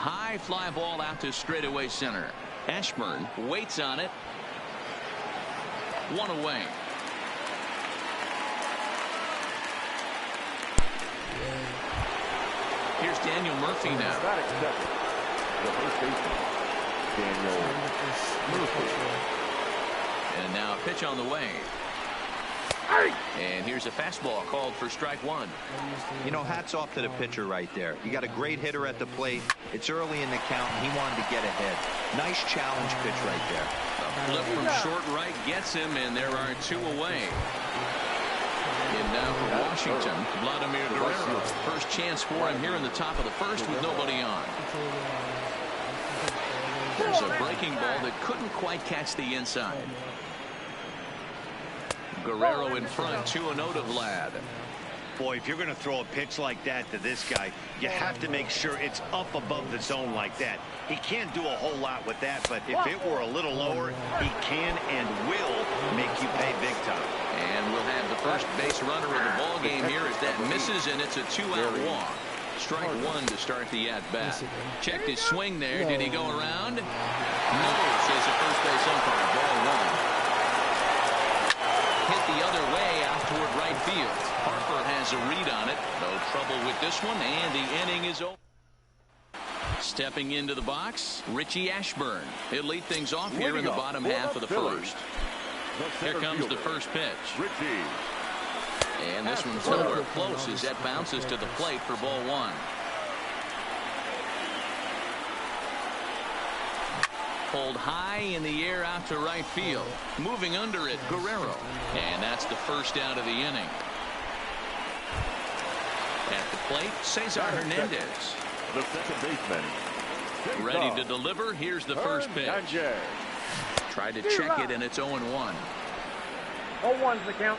High fly ball out to straightaway center. Ashburn waits on it. One away. Here's Daniel Murphy now. The first baseman, Daniel Murphy. And now a pitch on the way. And here's a fastball called for strike one. You know, hats off to the pitcher right there. You got a great hitter at the plate. It's early in the count, and he wanted to get ahead. Nice challenge pitch right there. A flip from short right gets him, and there are two away. And now for Washington, Vladimir Guerrero. First chance for him here in the top of the first with nobody on. There's a breaking ball that couldn't quite catch the inside. Guerrero in front, 2-0 to Vlad. Boy, if you're going to throw a pitch like that to this guy, you have to make sure it's up above the zone like that. He can't do a whole lot with that, but if it were a little lower, he can and will make you pay big time. And we'll have the first base runner of the ball game here as that misses, and it's a 2-out walk. Strike one to start the at-bat. Checked his swing there. Did he go around? No, says the first base umpire. Ball one. Hit the other way out toward right field. Harper has a read on it. No trouble with this one, and the inning is over. Stepping into the box, Richie Ashburn. He'll lead things off here in the bottom half of the first. Here comes the first pitch. Richie. And this one's nowhere close as that bounces to the plate for ball one. Pulled high in the air out to right field. Moving under it, Guerrero. And that's the first out of the inning. At the plate, Cesar Hernandez. The second baseman. Ready to deliver. Here's the first pitch. Tried to check it, and it's 0-1. 0-1's the count.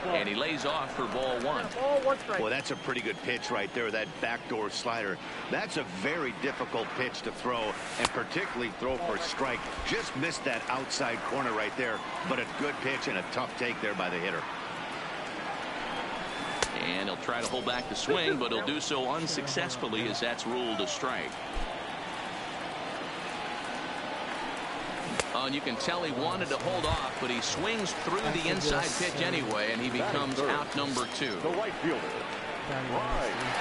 And he lays off for ball one. Well, that's a pretty good pitch right there, that backdoor slider. That's a very difficult pitch to throw, and particularly throw for a strike. Just missed that outside corner right there, but a good pitch and a tough take there by the hitter. And he'll try to hold back the swing, but he'll do so unsuccessfully as that's ruled a strike. And you can tell he wanted to hold off, but he swings through the inside pitch anyway, and he becomes out number two. The right fielder.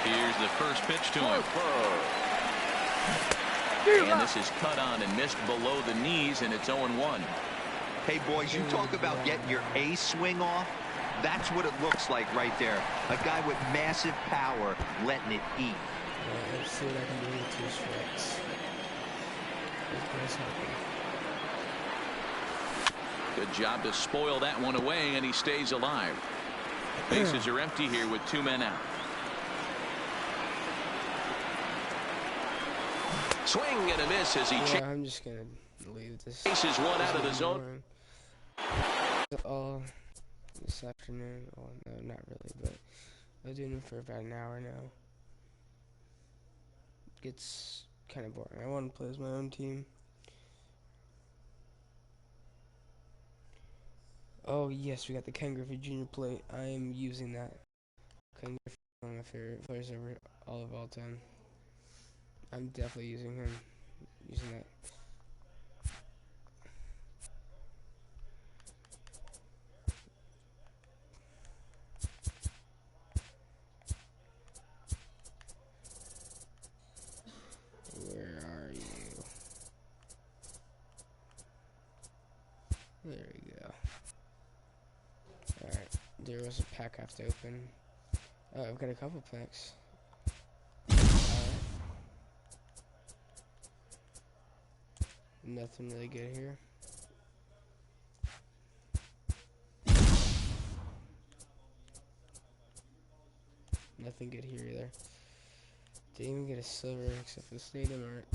Here's the first pitch to him. And this is cut on and missed below the knees, and it's 0-1. Hey, boys, you talk about getting your A swing off. That's what it looks like right there. A guy with massive power letting it eat. Let's see what I can do with 2 strikes. Good job to spoil that one away, and he stays alive. Bases are empty here with 2 men out. Swing and a miss as he I'm just gonna leave this. Chases one out of the zone. All this afternoon. Oh no, not really, but I've been doing it for about an hour now. It gets kind of boring. I want to play as my own team. Oh yes, we got the Ken Griffey Jr. plate. I am using that. Ken Griffey is one of my favorite players of all time. I'm definitely using him. Using that. Where are you? There we go. Alright, there was a pack I have to open. Oh, I've got a couple packs. Alright. Nothing really good here. Nothing good here either. Didn't even get a silver except for the stadium art.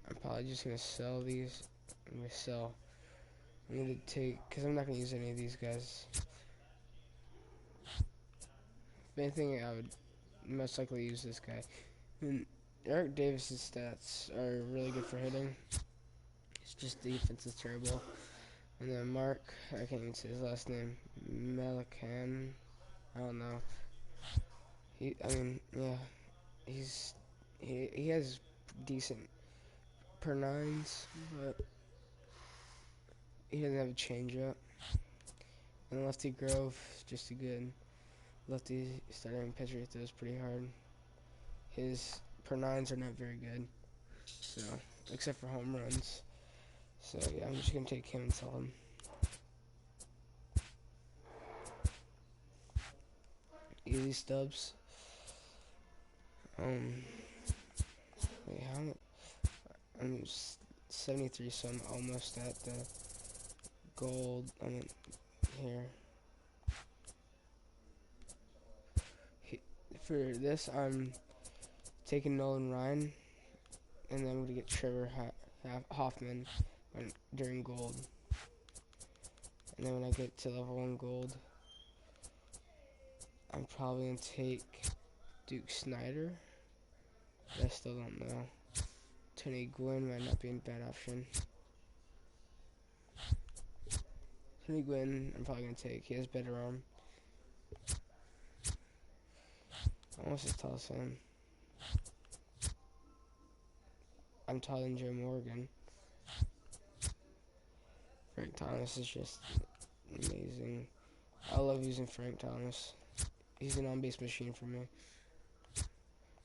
I'm probably just gonna sell these. I'm gonna take, because I'm not gonna use any of these guys. If anything, I would most likely use this guy. And Eric Davis's stats are really good for hitting. It's just defense is terrible. And then Mark, I can't even say his last name, Melican, I don't know. Yeah, he has decent per nines, but he doesn't have a changeup. And Lefty Grove, just a good lefty starting pitcher. He throws pretty hard. His per nines are not very good, so except for home runs. So yeah, I'm just gonna take him and sell him. Easy stubs. Wait, how much? I'm 73, so I'm almost at the gold. Here. For this, I'm taking Nolan Ryan, and then I'm going to get Trevor Hoffman during gold. And then when I get to level 1 gold, I'm probably going to take Duke Snyder. But I still don't know. Tony Gwynn might not be a bad option. Tony Gwynn, I'm probably going to take. He has better arm. Almost as tall as him. I'm taller than Joe Morgan. Frank Thomas is just amazing. I love using Frank Thomas. He's an on-base machine for me.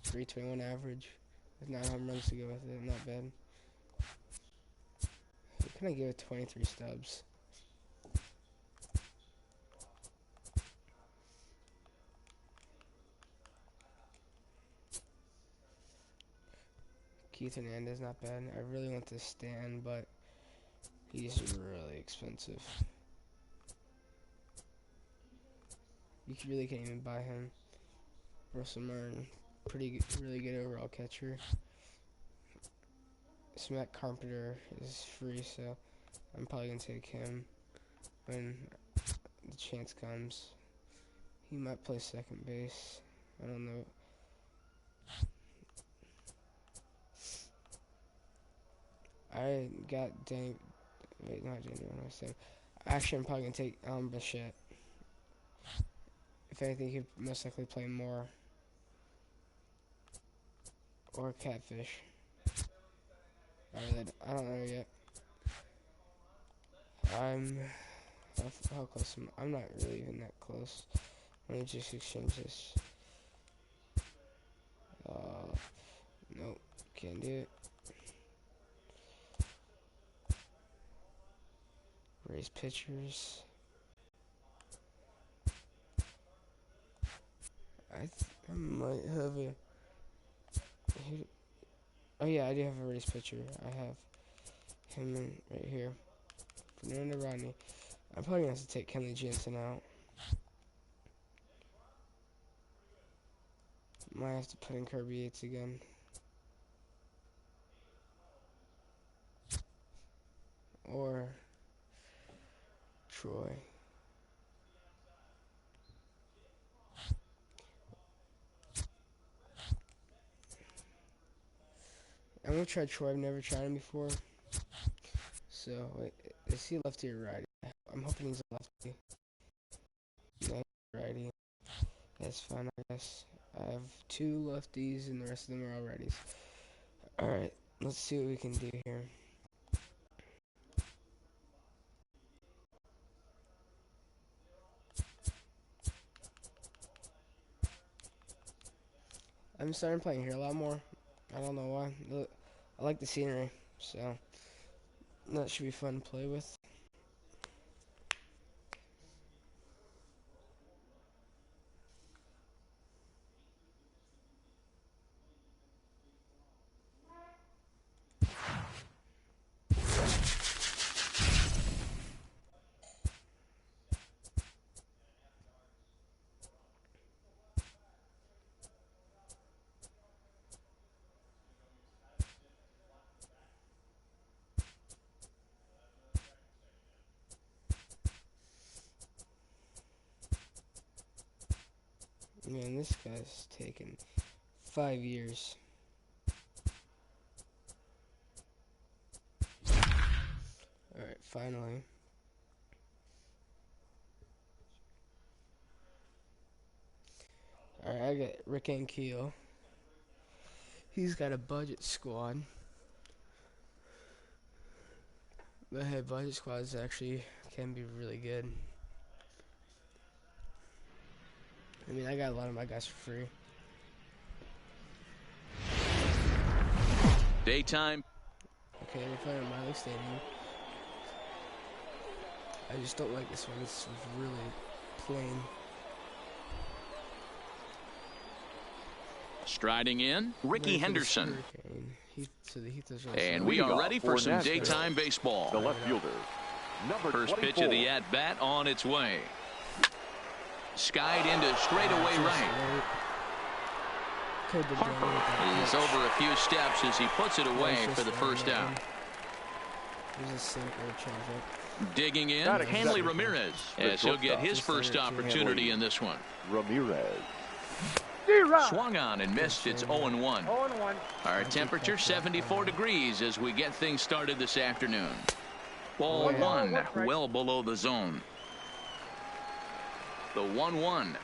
321 average with 9 home runs to go with it. Not bad. Who can I give it 23 stubs? Keith Hernandez, not bad. I really want to Stan, but he's really expensive. You really can't even buy him. Russell Martin, really good overall catcher. Matt Carpenter is free, so I'm probably gonna take him when the chance comes. He might play second base. I don't know. I got Wait, not Daniel. What am I saying? Actually, I'm probably gonna take Bichette. If anything, he could most likely play more. Or Catfish. I don't know yet. How close am I? I'm not really even that close. Let me just exchange this. Nope, can't do it. Raise pitchers. I might have a. Oh yeah, I do have a race pitcher. I have him right here. Fernando Rodney. I'm probably gonna have to take Kenley Jansen out. Might have to put in Kirby Yates again. Or Troy. I'm gonna try Troy. I've never tried him before. So wait, is he lefty or righty? I'm hoping he's a lefty. No, righty. That's fine, I guess. I have 2 lefties and the rest of them are all righties. Alright, let's see what we can do here. I'm starting playing here a lot more. I don't know why. Look, I like the scenery, so that should be fun to play with. Man, this guy's taken 5 years. Alright, finally. I get Rick Ankiel. He's got a budget squad. But hey, budget squads actually can be really good. I mean, I got a lot of my guys for free. Daytime. Okay, they're playing at Miley Stadium. I just don't like this one. It's really plain. Striding in, Ricky Henderson. And we are ready for some daytime baseball. The left fielder, number First 24. pitch of the at-bat on its way. Skied into straightaway right. Harper is over a few steps as he puts it away for the first out. Digging in, Hanley Ramirez, as he'll get his first opportunity in this one. Ramirez. Swung on and missed. It's 0-1. Our temperature 74 degrees as we get things started this afternoon. Ball one, well below the zone. The 1-1.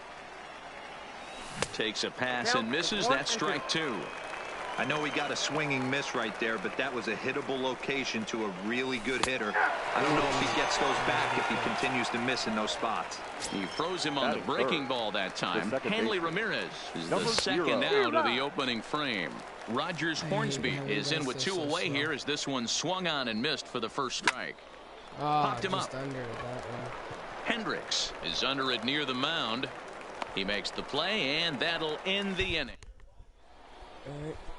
Takes a pass and misses. That's strike two. I know he got a swinging miss right there, but that was a hittable location to a really good hitter. I don't know if he gets those back if he continues to miss in those spots. He froze him on the breaking ball that time. Hanley Ramirez is the second out of the opening frame. Rogers Hornsby is in with two away here as this one swung on and missed for the first strike. Popped him up. Hendricks is under it near the mound. He makes the play, and that'll end the inning.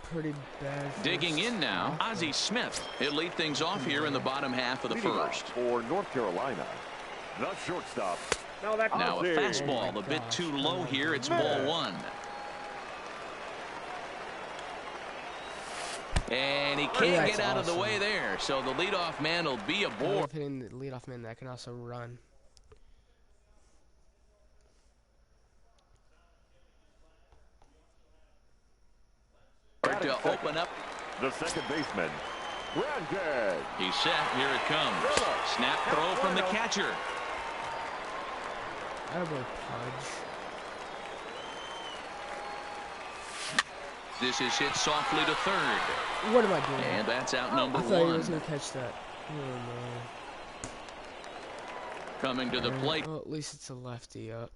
Pretty bad. Digging in now, Ozzie Smith. He'll lead things off here in the bottom half of the first. For North Carolina, the shortstop. No, that's now a fastball a bit too low here. It's ball one. And he can't get out of the way there, so the leadoff man will be aboard. Hitting the leadoff man that can also run. To open up The second baseman, Brandon. He's set. Here it comes. Snap throw from the catcher. This is hit softly to third. What am I doing? And that's out number I thought one. he was going to catch that. Oh, no. Coming to the plate. Well, at least it's a lefty up.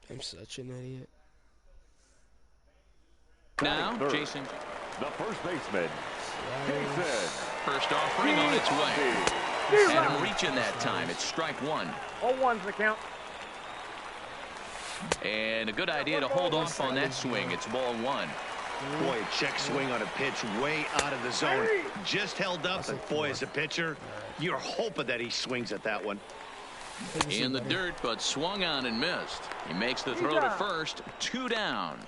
I'm such an idiot. Now, Jason. The first baseman, Jason. First offering on its way. Had him reaching that time. It's strike one. 0-1's the count. And a good idea to hold off on that swing. It's ball one. Boy, a check swing on a pitch way out of the zone. Just held up, and boy, as a pitcher, you're hoping that he swings at that one. In the dirt, but swung on and missed. He makes the throw to first. Two down.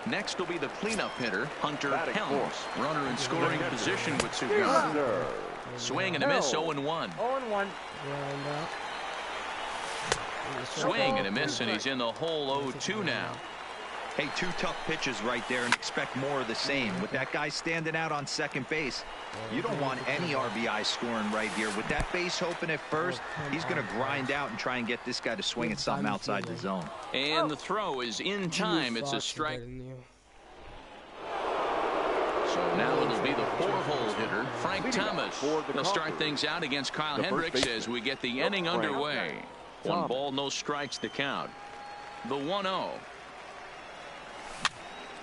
Next will be the cleanup hitter, Hunter Helms. Runner in scoring position with Sugar. Swing and a miss, 0-1. 0-1. Swing and a miss, and he's in the hole 0-2 now. Hey, two tough pitches right there, and expect more of the same. With that guy standing out on second base, you don't want any RBI scoring right here. With that base open at first, he's going to grind out and try and get this guy to swing at something outside the zone. And the throw is in time. It's a strike. So now it'll be the four-hole hitter, Frank Thomas. They'll start things out against Kyle Hendricks as we get the inning underway. One ball, no strikes to count. The 1-0.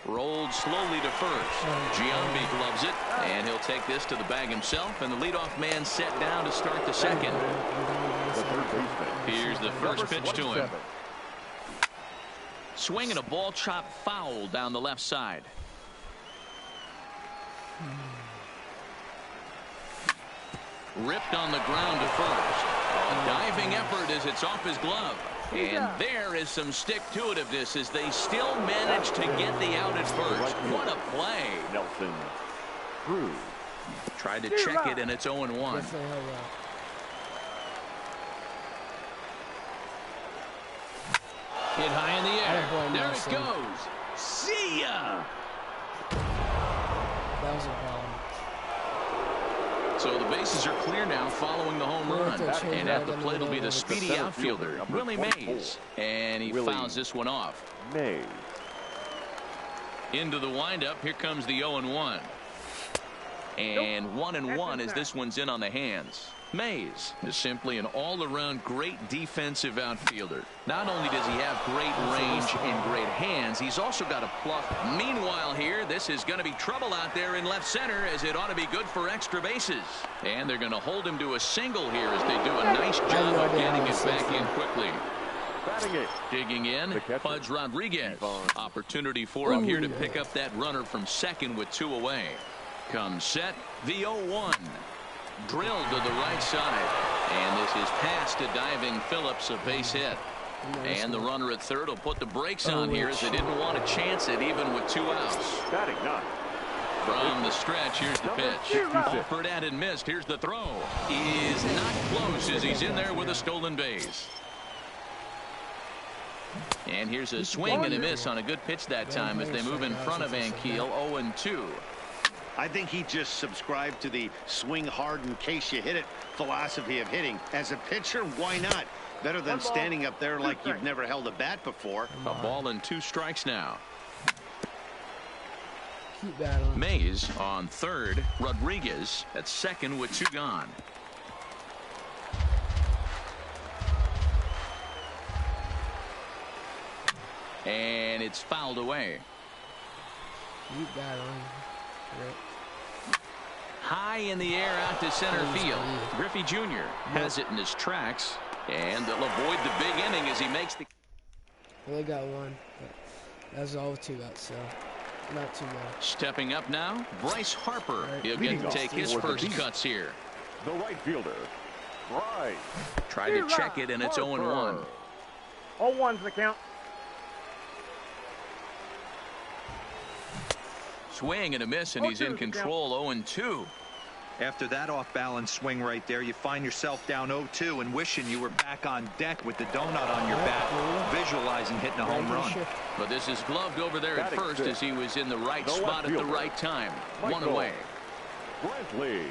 Rolled slowly to first. Giambi gloves it, and he'll take this to the bag himself, and the leadoff man set down to start the second. Here's the first pitch to him. Swing and a ball chopped foul down the left side. Ripped on the ground to first. A diving effort as it's off his glove. And there is some stick-to-itiveness as they still manage to get the out at first. What a play. Nelson Cruz. Tried to check it, and it's 0-1. Hit high in the air. There it goes. See ya. That was a bomb. So the bases are clear now following the home run. And at the plate will be the speedy outfielder, Willie Mays. And he fouls this one off. Mays. Into the windup. Here comes the 0-1. And 1-1 as this one's in on the hands. Mays is simply an all-around great defensive outfielder. Not only does he have great range and great hands, he's also got a pluck. Meanwhile here, this is going to be trouble out there in left center, as it ought to be good for extra bases. And they're going to hold him to a single here as they do a nice job of getting it back in quickly. Digging in, Pudge Rodriguez. Opportunity for him here to pick up that runner from second with 2 away. Comes set, the 0-1. Drilled to the right side. And this is past a diving Phillips, a base hit. And the runner at third will put the brakes on here, as they didn't want to chance it even with 2 outs. Batting 9. From the stretch, here's the pitch. Offered at and missed. Here's the throw. Is not close as he's in there with a stolen base. And here's a swing and a miss on a good pitch that time as they move in front of Ankiel. 0-2. I think he just subscribed to the swing hard in case you hit it philosophy of hitting. As a pitcher, why not? Better than standing up there like you've never held a bat before. A ball and 2 strikes now. Keep battling. Mays on third. Rodriguez at second with 2 gone. And it's fouled away. Keep battling. Right. High in the air out to center field. Griffey Jr. has it in his tracks, and they'll avoid the big inning as he makes the. Only got 1. That was all with 2 outs, so not too bad. Stepping up now, Bryce Harper. He'll get to take his first cuts here. The right fielder, Bryce. Tried to check it, and it's 0-1. 0-1's the count. Swing and a miss, and he's in control. 0-2. After that off-balance swing right there, you find yourself down 0-2 and wishing you were back on deck with the donut on your bat, visualizing hitting a home run. But this is gloved over there at first as he was in the right spot at the right time. 1 away. Brantley.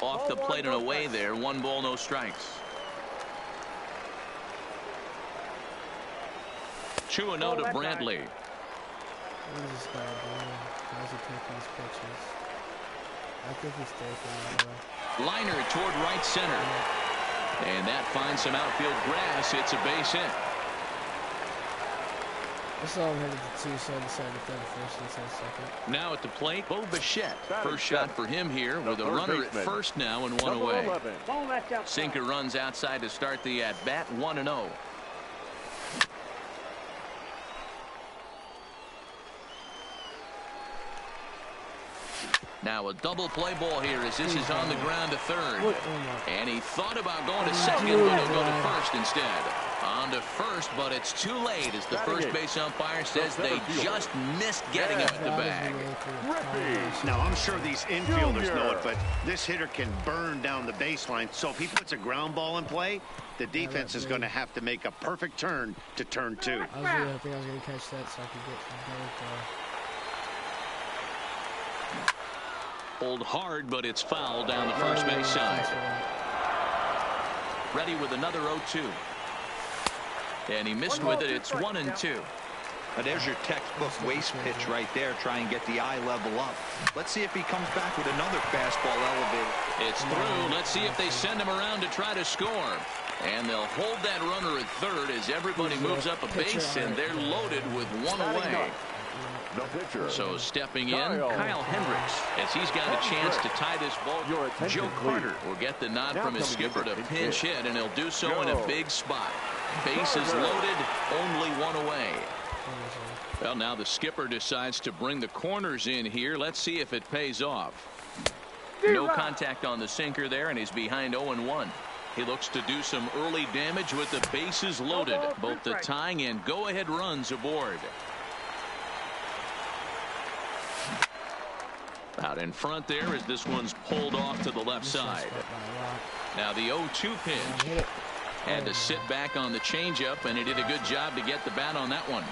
Off the plate and away there. 1 ball, no strikes. 2-0 to Brantley. What is this guy doing? Why is he taking his pitches? I think he's taking it. Liner toward right center. And that finds some outfield grass. It's a base hit. I saw him headed to 2, so I decided to throw first instead of second. Now at the plate, Bo Bichette. First shot for him here with a runner at first now and 1 away. Sinker runs outside to start the at-bat. 1-0. Now a double play ball here as this is on the ground to third. And he thought about going to second, but he'll go to first instead. On to first, but it's too late as the first base umpire says they just missed getting him at the bag. Now, I'm sure these infielders know it, but this hitter can burn down the baseline. So if he puts a ground ball in play, the defense is going to have to make a perfect turn to turn 2. I was really hoping I was going to catch that so I could get better. Pulled hard, but it's fouled down the first base side. Ready with another 0-2. And he missed with it. It's 1-2. Now there's your textbook waste pitch right there. Try and get the eye level up. Let's see if he comes back with another fastball elevated. It's through. Let's see if they send him around to try to score. And they'll hold that runner at third as everybody moves up a base, and they're loaded with 1 away. So stepping in, Kyle Hendricks, as he's got a chance to tie this ball. Joe Carter will get the nod from his skipper to pinch hit, and he'll do so in a big spot. Bases loaded, only 1 away. Well, now the skipper decides to bring the corners in here. Let's see if it pays off. No contact on the sinker there, and he's behind 0-1. He looks to do some early damage with the bases loaded. Both the tying and go-ahead runs aboard. Out in front there as this one's pulled off to the left side. Now the 0-2 pitch. Had to sit back on the changeup, and he did a good job to get the bat on that one.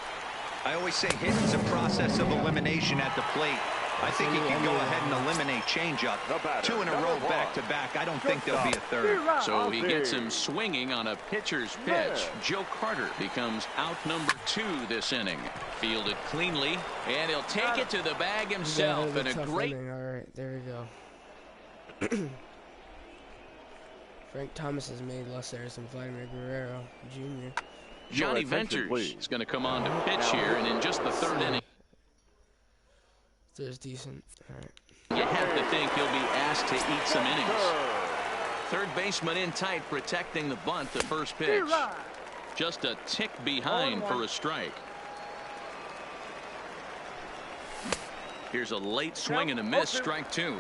I always say hitting's a process of elimination at the plate. I think he can go ahead and eliminate changeup. 2 in a row back-to-back. I don't think there'll be a third. So he gets him swinging on a pitcher's pitch. Joe Carter becomes out number 2 this inning. Fielded cleanly, and he'll take it to the bag himself. And a great... All right, there we go. Frank Thomas has made less errors than Vladimir Guerrero Jr. Johnny Venters is going to come on to pitch here, and in just the 3rd inning. There's decent. All right. You have to think he'll be asked to eat some innings. Third baseman in tight, protecting the bunt, the first pitch. Just a tick behind for a strike. Here's a late swing and a miss, strike 2.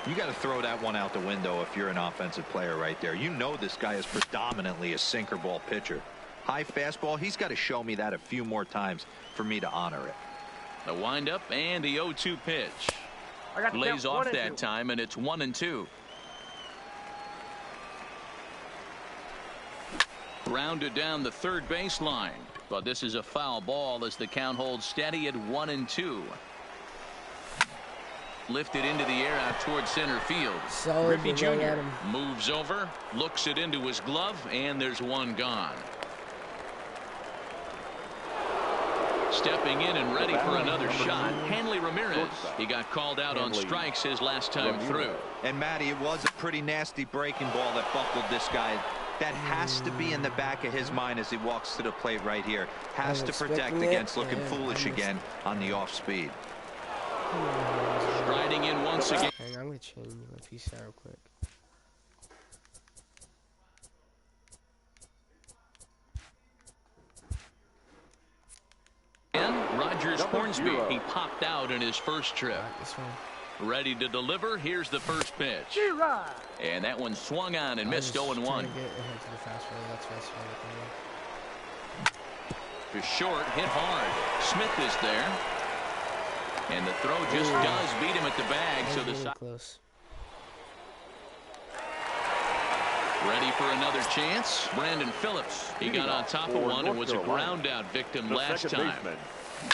You got to throw that one out the window if you're an offensive player right there. You know this guy is predominantly a sinker ball pitcher. High fastball, he's got to show me that a few more times for me to honor it. The windup and the 0-2 pitch. Lays off that time, and it's 1-2. Rounded down the third baseline, but this is a foul ball as the count holds steady at 1-2. Lifted into the air out towards center field. Griffey Jr. moves over, looks it into his glove, and there's one gone. Stepping in and ready for another shot, Hanley Ramirez. He got called out on strikes his last time through. And Matty, it was a pretty nasty breaking ball that buckled this guy. That has to be in the back of his mind as he walks to the plate right here. Has to protect against looking foolish again on the off speed. Striding in once again. Hang on, I'm going to change my piece out real quick. Rogers Hornsby, he popped out in his first trip. Ready to deliver. Here's the first pitch. And that one swung on and missed 0-1. To short, hit hard. Smith is there. And the throw just does beat him at the bag. So the close. Ready for another chance. Brandon Phillips. He got on top of one and was a ground out victim last time.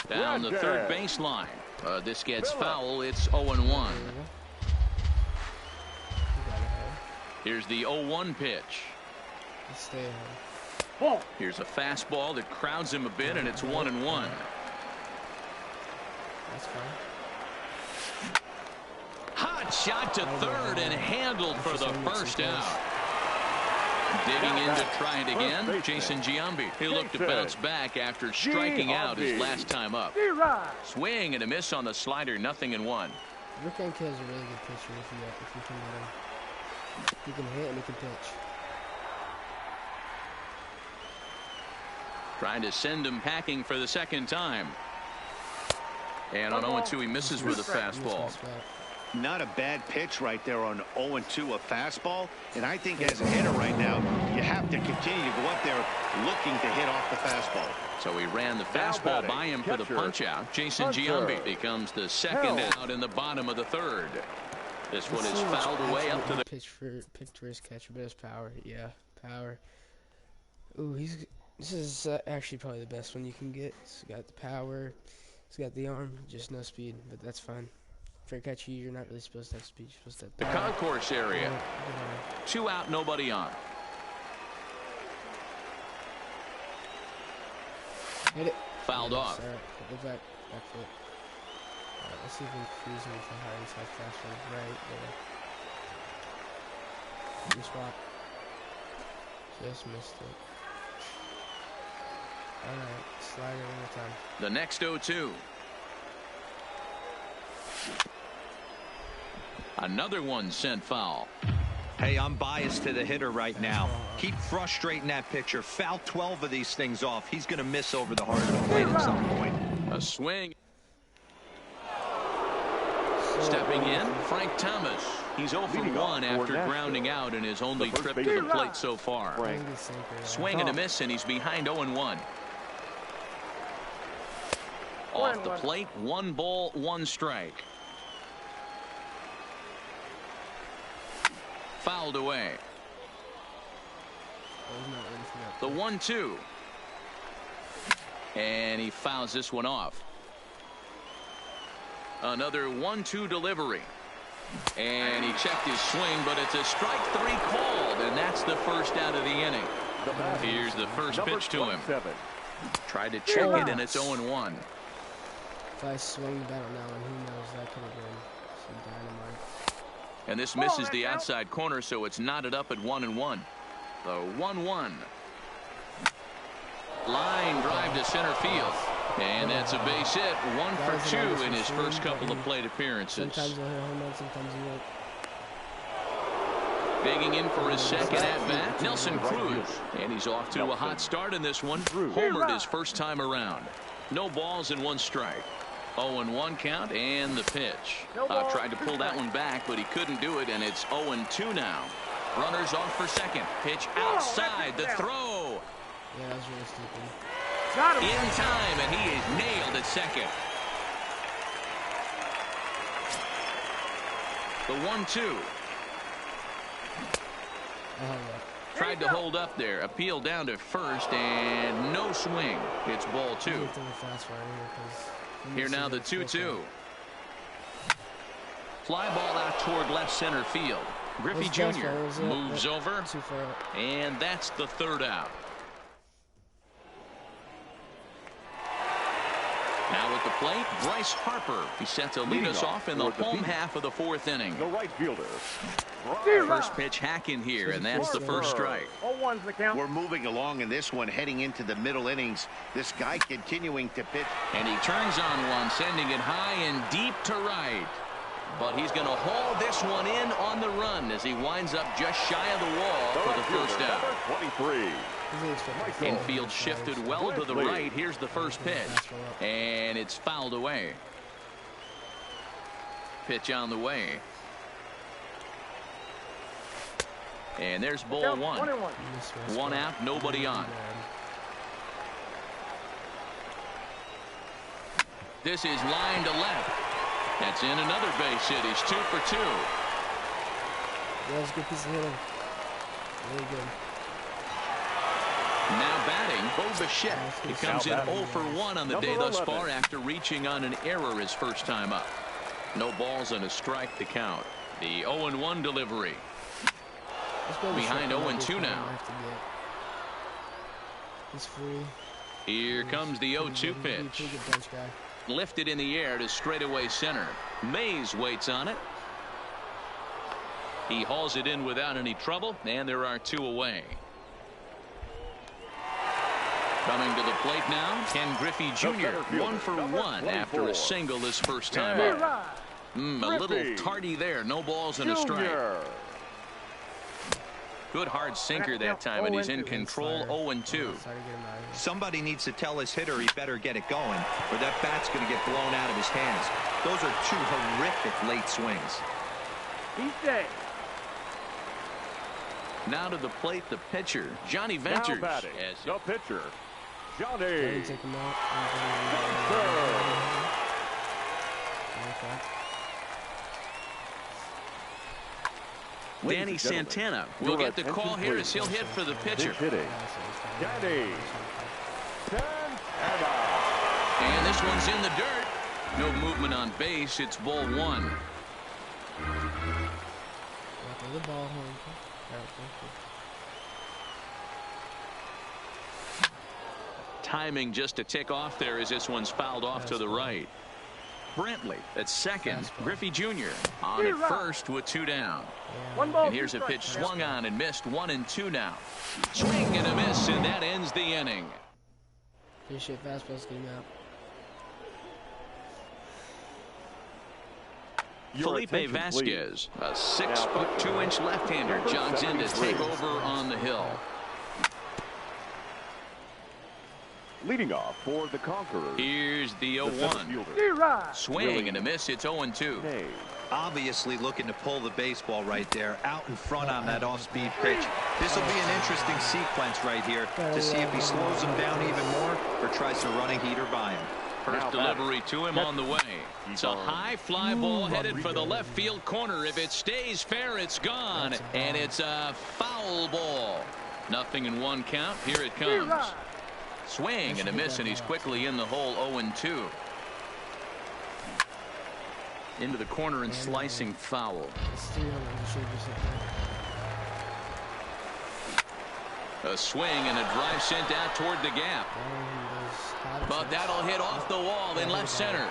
Down the third baseline. This gets foul. It's 0-1. Here's the 0-1 pitch. Here's a fastball that crowds him a bit, and it's 1-1. That's fine. Hot shot to third and handled for the first out. Digging in to try it again, Jason Giambi. He looked to bounce back after striking out his last time up. Swing and a miss on the slider, 0-1. Rick Ankill is a really good pitcher if you can get him. He can hit and he can pitch. Trying to send him packing for the second time. And on 0-2, he misses with a fastball. Not a bad pitch right there on 0-2, a fastball. And I think as a hitter right now, you have to continue to go up there looking to hit off the fastball. So he ran the fastball by him for the punch out. Jason Giambi becomes the second out in the bottom of the third. This one is fouled away up to the pitch for his catcher, but his power. Yeah, power. Ooh, this is actually probably the best one you can get. He's got the power. He's got the arm, just no speed, but that's fine. For a catcher, you're not really supposed to have speed. You're supposed to have the concourse area. 2 out, nobody on. Hit it. Fouled off. Go back foot. Let's see if we can freeze him with a high inside fastball. Right there. New swap. Just missed it. Alright, slide it one more time. The next 0-2. Another one sent foul. Hey, I'm biased to the hitter right now. Keep frustrating that pitcher. Foul 12 of these things off. He's going to miss over the heart of the plate at some point. A swing. Stepping in, Frank Thomas. He's 0 for 1 after grounding out in his only trip to the plate so far. Swing and a miss, and he's behind 0-1. Off the plate, 1 ball, 1 strike. Fouled away. The 1-2. And he fouls this one off. Another 1-2 delivery. And he checked his swing, but it's a strike 3 called, and that's the first out of the inning. Here's the first pitch to him. Tried to check it, and it's 0-1. If I swung the bat on that one, who knows? That could have been some dynamite. And this misses the outside corner, so it's knotted up at 1-1. The 1-1. Line drive to center field. And that's a base hit. 1 for 2 in his first couple of plate appearances. Sometimes he'll hit a home run, sometimes he won't. Digging in for his second at-bat, Nelson Cruz. And he's off to a hot start in this one. Homered his first time around. No balls and 1 strike. 0-1 count and the pitch. Tried to pull that one back, but he couldn't do it, and it's 0-2 now. Runners off for second. Pitch outside. The throw. Yeah, that was really stupid. In time, and he is nailed at second. The 1-2. Tried to hold up there. Appeal down to first, and no swing. It's ball 2. Here now the 2-2. Fly ball out toward left center field. Griffey Jr. moves over, and that's the 3rd out. Now at the plate, Bryce Harper. He's set to lead us off in the home half of the 4th inning. The right fielder. First pitch hack in here, and that's the first strike. 0-1's the count. We're moving along in this one, heading into the middle innings. This guy continuing to pitch. And he turns on one, sending it high and deep to right. But he's going to haul this one in on the run as he winds up just shy of the wall for the first out. 23. Infield shifted well to the right. Here's the first pitch. And it's fouled away. Pitch on the way. And there's ball 1. 1 out, nobody on. This is line to left. That's in another base hit. He's 2 for 2. That was a good piece of hitting. Really good. Now batting, Bo Bichette. He comes in 0 for 1 on the day thus far after reaching on an error his first time up. No balls and a strike to count. The 0-1 delivery. Behind 0-2 now. He's free. Here comes the 0-2 pitch. Lifted in the air to straightaway center. Mays waits on it. He hauls it in without any trouble, and there are 2 away. Coming to the plate now, Ken Griffey Jr. 1 for 1 after a single his first time up. A little tardy there. No balls and a strike. Good hard sinker that time, and he's in control. 0-2. Somebody needs to tell his hitter he better get it going, or that bat's going to get blown out of his hands. Those are 2 horrific late swings. Now to the plate, the pitcher, Johnny Ventures. Now batting, the pitcher, Johnny. Take him out. Danny Santana will get the call here as he'll hit for the pitcher. Danny Santana. And this one's in the dirt. No movement on base. It's ball 1. Timing just to tick off there as this one's fouled off to the right. Brentley at second. Griffey Jr. on at first with 2 down. And here's a pitch swung on and missed. 1-2 now. Swing and a miss, and that ends the inning. Fastball's getting out. Felipe Vasquez, a 6'2" left-hander, jogs in to take over on the hill. Leading off for the Conquerors. Here's the 0-1. Swing and a miss. It's 0-2. Obviously looking to pull the baseball right there, out in front on that off-speed pitch. This will be an interesting sequence right here to see if he slows him down even more or tries to run a heater by him. First delivery to him on the way. It's a high fly ball headed for the left field corner. If it stays fair, it's gone. And it's a foul ball. 0-1 count. Here it comes. Swing and a miss, and he's quickly in the hole. 0-2. into the corner and slicing foul. A swing and a drive sent out toward the gap. But that'll hit off the wall in left center.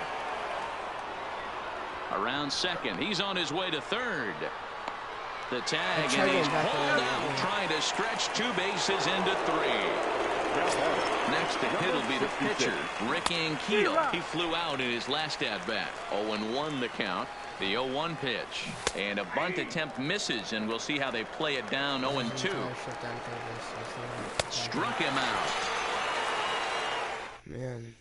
Around second. He's on his way to third. The tag, and he's pulled out, trying to stretch 2 bases into 3. Next to hit will be the pitcher, Ricky Ankiel. He flew out in his last at-bat. 0-1 the count. The 0-1 pitch. And a bunt attempt misses, and we'll see how they play it down 0-2. Struck him out. Man.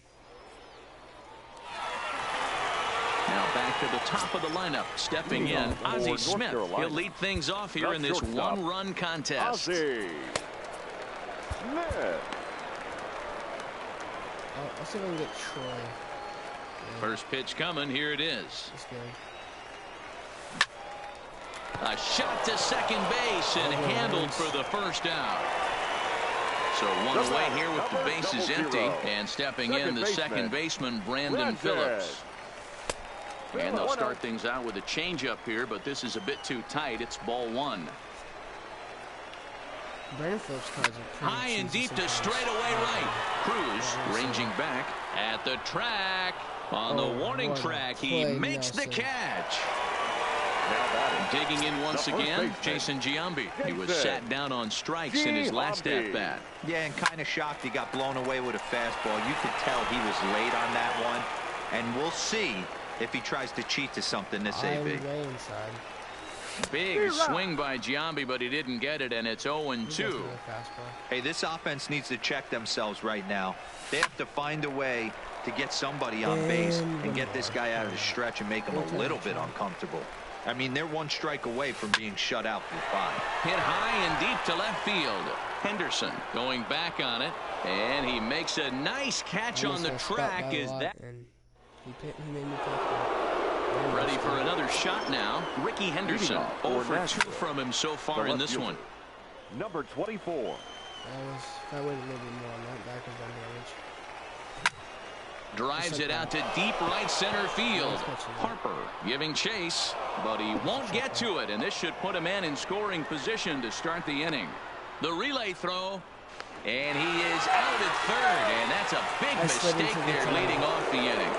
Now back to the top of the lineup. Stepping in, Ozzie Smith. He'll lead things off here in this one-run contest. Ozzie Smith. I'll see if I can get Troy. Yeah. First pitch coming. Here it is. Let's go. A shot to second base and handled for the first out. So one away here with the bases empty. And stepping in, the second baseman, Brandon Phillips. And they'll start things out with a changeup here, but this is a bit too tight. It's ball 1. Brandon Phillips cards are pretty high and deep to sometimes. straightaway right. Cruz ranging back at the track. On the warning track, he makes the catch. Digging in once again, Jason Giambi. He was sat down on strikes in his last at-bat. Yeah, and kind of shocked he got blown away with a fastball. You could tell he was late on that one. And we'll see if he tries to cheat to something this AB. Big swing by Giambi, but he didn't get it, and it's 0-2. Hey, this offense needs to check themselves right now. They have to find a way to get somebody on base and get this guy out of the stretch and make him a little bit uncomfortable. I mean, they're 1 strike away from being shut out for 5. Hit high and deep to left field. Henderson going back on it, and he makes a nice catch on the track. Is that he made me pick ready for another shot now? Ricky Henderson, 0 for 2 from him so far in this one. Number 24. If I waited a little bit more on that, back was on damage. Drives it out to deep right center field. Harper giving chase, but he won't get to it, and this should put a man in scoring position to start the inning. The relay throw, and he is out at third, and that's a big mistake there leading off the inning.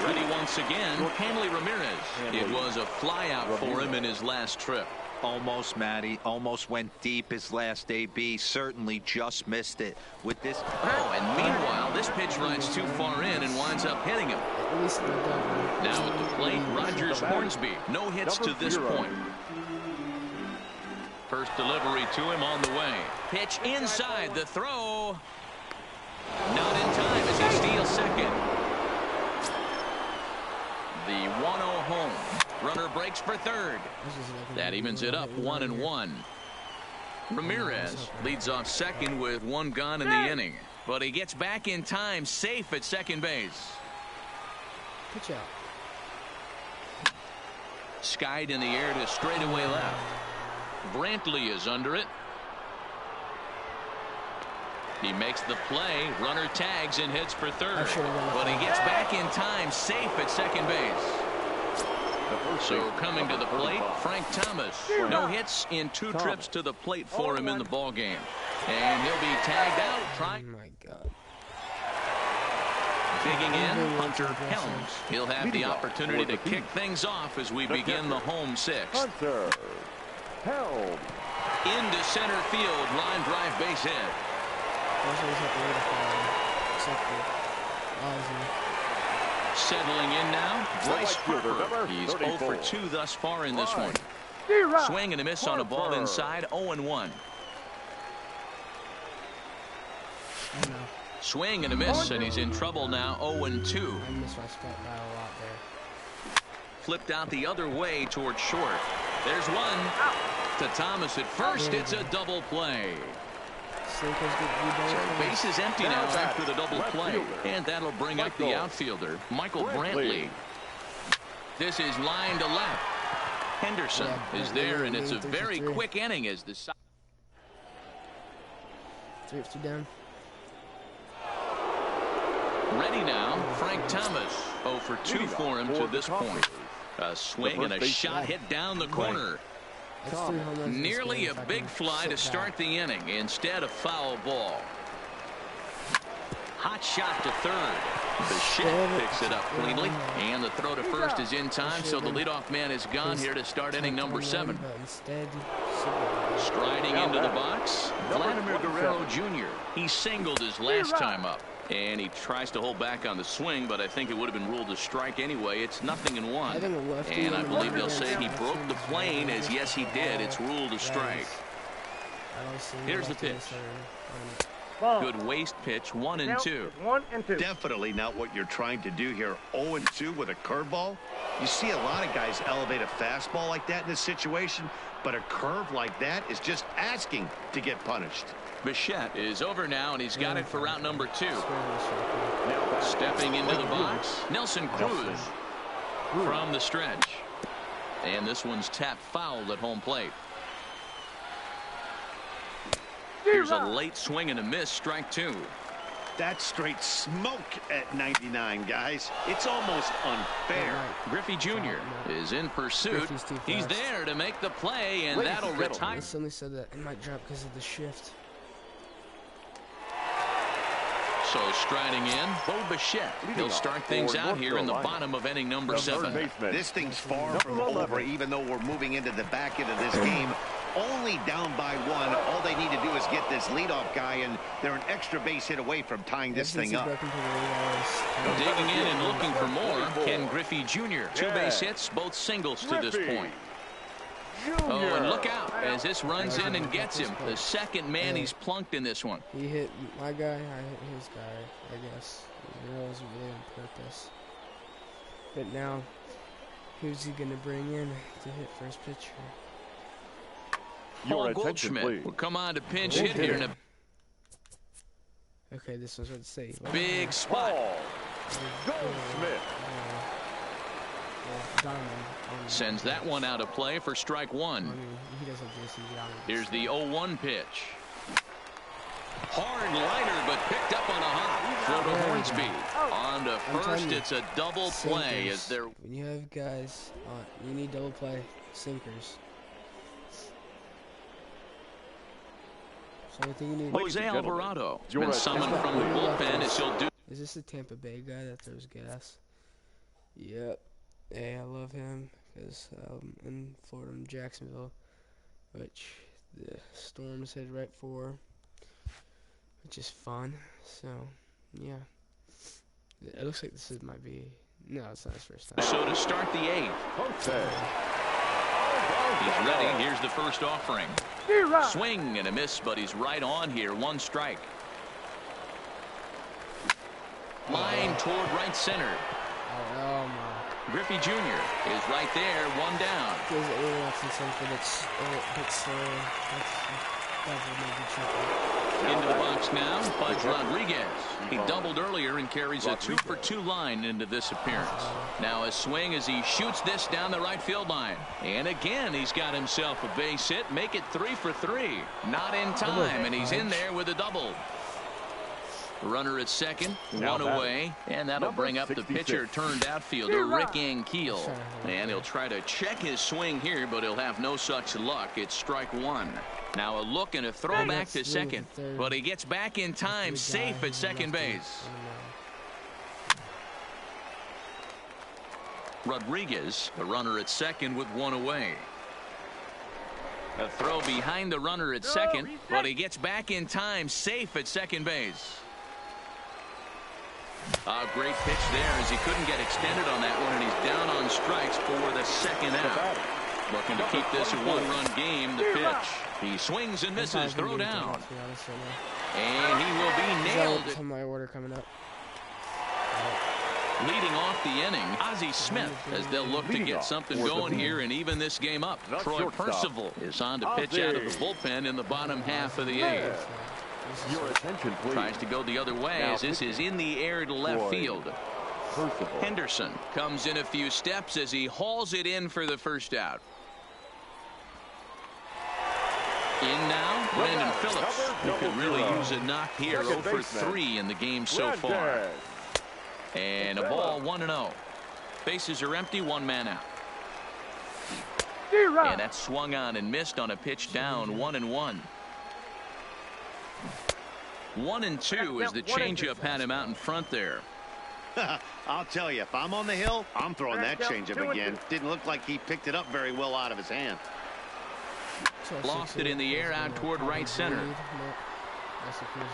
Ready once again, Hanley Ramirez. It was a flyout for him in his last trip. Almost, Matty. Almost went deep his last AB. Certainly just missed it with this. Oh, and meanwhile, this pitch rides too far in and winds up hitting him. Now at the plate, Rogers Hornsby. No hits to this point. First delivery to him on the way. Pitch inside, the throw. Not in time as he steals second. The 1-0 home. Runner breaks for third. That evens it up 1-1. Ramirez leads off second with 1 gone in the inning, but he gets back in time, safe at second base. Pitch out. Skied in the air to straightaway left. Brantley is under it. He makes the play. Runner tags and hits for third, but he gets back in time, safe at second base. So coming to the plate, Frank Thomas. No hits in 2 trips to the plate for him in the ball game, and he'll be tagged out. Oh my God. Digging in, Hunter Helms. He'll have the opportunity to kick things off as we begin the home 6th. Hunter Helms. Into center field, line drive base hit. Settling in now, Bryce Harper. He's 0 for 2 thus far in this one. Swing and a miss on a ball inside, 0-1. Swing and a miss, and he's in trouble now, 0-2. I missed my spot by a lot there. Flipped out the other way towards short. There's one to Thomas at first. It's a double play. So base is empty now after the double play, and that'll bring up the outfielder, Michael Brantley. This is line to left. Henderson is there, and it's a very quick inning as the 3-2 down. Ready now, Frank Thomas. 0 for 2 for him to this point. A swing and a shot hit down the corner. Nearly a big fly to start the inning. Instead, a foul ball. Hot shot to third. Bichette picks it up cleanly, and the throw to first is in time, so the leadoff man is gone here to start inning number 7. Striding into the box, Vladimir Guerrero Jr. He singled his last time up, and he tries to hold back on the swing, but I think it would have been ruled a strike anyway. It's 0-1, and I believe they'll say he broke the plane, as yes he did. It's ruled a strike. Here's the pitch. Good waist pitch, 1-2. 1-2. Definitely not what you're trying to do here. 0-2 with a curveball. You see a lot of guys elevate a fastball like that in this situation, but a curve like that is just asking to get punished. Bichette is over now, and he's got it for route number 2. Stepping into the box, Nelson Cruz from the stretch. And this one's tapped foul at home plate. Here's a late swing and a miss, strike 2. That's straight smoke at 99, guys. It's almost unfair. Griffey Jr. is in pursuit. He's there to make the play, and that'll retire. Somebody said that it might drop because of the shift. So striding in, Bo Bichette. He'll start things out here in the bottom of inning number 7. This thing's far from over, even though we're moving into the back end of this game. Only down by 1. All they need to do is get this leadoff guy, and they're an extra base hit away from tying this thing up. Digging in and looking for more, Ken Griffey Jr. 2 base hits, both singles to this point. Oh, and look out as this runs in and gets him. The second man he's plunked in this one. He hit my guy, I hit his guy, I guess. It wasn't really on purpose. But now, who's he going to bring in to hit first pitch? Paul Goldschmidt will come on to pinch hit here. In a okay, this was what to say. Big spot. Goldschmidt. Sends that one out of play for strike 1. Here's the 0-1 pitch. Hard liner, but picked up on a hop. Throw to Hornsby. On to first, it's a double play. As they're when you have guys, you need double play sinkers. So I think you need Jose Alvarado has been summoned from the bullpen as he'll do. Is this the Tampa Bay guy that throws gas? Yep. Hey, I love him because in Florida, in Jacksonville, which the Storms head right for, which is fun. So, yeah. It looks like this might be. No, it's not his first time. So to start the 8th. He's ready. Here's the first offering. Swing and a miss, but he's right on here. 1 strike. Line toward right center. Oh my. Griffey Jr. is right there. 1 down. Into the box now, Buzz Rodriguez. He doubled earlier and carries a 2 for 2 line into this appearance. Now a swing as he shoots this down the right field line. And again, he's got himself a base hit. Make it 3 for 3. Not in time, and he's in there with a double. Runner at second, 1 away, and that'll bring up the pitcher turned outfielder Rick Ankiel. And he'll try to check his swing here, but he'll have no such luck. It's strike 1. Now a look and a throw back to second, but he gets back in time, safe at second base. Rodriguez, the runner at second with 1 away. A throw behind the runner at second, but he gets back in time, safe at second base. A great pitch there as he couldn't get extended on that one, and he's down on strikes for the second out. Looking to keep this a 1-run game. The pitch. He swings and misses. Throw down. And he will be nailed. My order coming up. Leading off the inning, Ozzie Smith, as they'll look to get something going here and even this game up. Troy Percival is on to pitch out of the bullpen in the bottom half of the 8th. Your attention, please. Tries to go the other way as this is in the air to left field. Henderson comes in a few steps as he hauls it in for the first out. In now, Brandon Phillips, who could really use a knock here. 0 for 3 in the game so far. And a ball 1-0. Bases are empty, one man out. And that swung on and missed on a pitch down, 1-1. 1-2 as the changeup had him out in front there. I'll tell you, if I'm on the hill, I'm throwing that changeup again. Didn't look like he picked it up very well out of his hand. Lost it in the air out toward right center.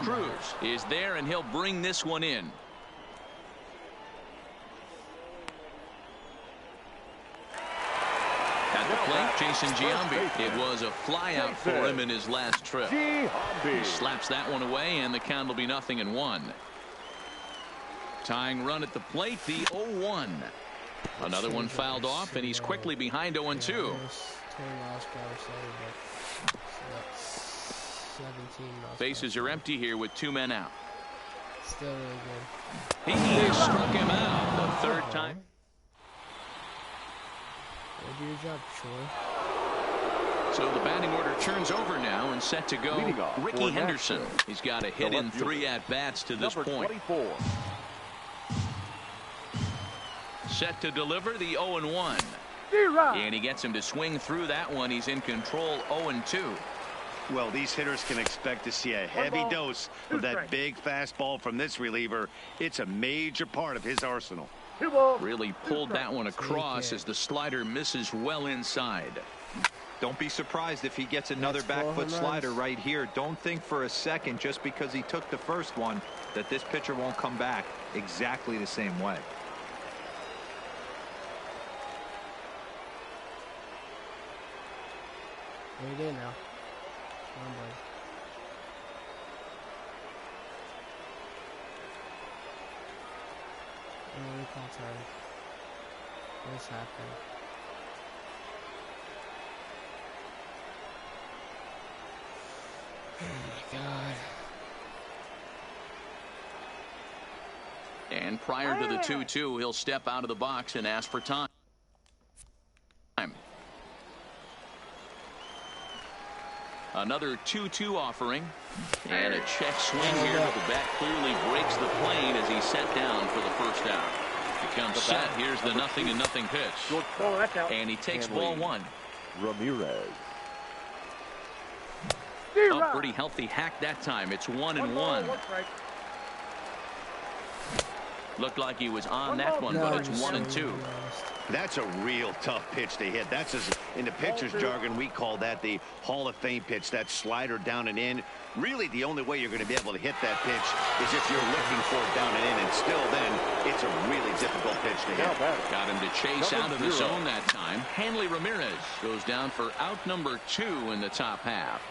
Cruz is there, and he'll bring this one in. At the plate, Jason Giambi. It was a flyout for him in his last trip. He slaps that one away, and the count will be 0-1. Tying run at the plate, the 0-1. Another one fouled off, and he's quickly behind 0-2. Bases are empty here with 2 men out. Still really good. He struck him out the third time. Do your job, Troy. So the batting order turns over now and set to go. Ricky Henderson. He's got a hit in 3 at-bats to this point. 24. Set to deliver the 0-1. And he gets him to swing through that one. He's in control, 0-2. Well, these hitters can expect to see a heavy dose of that big fastball from this reliever. It's a major part of his arsenal. Really pulled that one across as the slider misses well inside. Don't be surprised if he gets another back foot slider right here. Don't think for a second, just because he took the first one, that this pitcher won't come back exactly the same way. What are you doing now? Come on, bud. Recall time. What's happening? Oh my God. And prior to the 2-2, he'll step out of the box and ask for time. Another 2-2 offering. And a check swing here, but the bat clearly breaks the plane as he's set down for the first out. Becomes set. Here's the 0-0 pitch. And he takes ball 1. Ramirez. A pretty healthy hack that time. It's 1-1. Looked like he was on that one, but it's 1-2. That's a real tough pitch to hit. That's in the pitcher's jargon, we call that the Hall of Fame pitch. That slider down and in. Really, the only way you're going to be able to hit that pitch is if you're looking for it down and in. And still then, it's a really difficult pitch to hit. Got him to chase out of the zone that time. Hanley Ramirez goes down for out number 2 in the top half.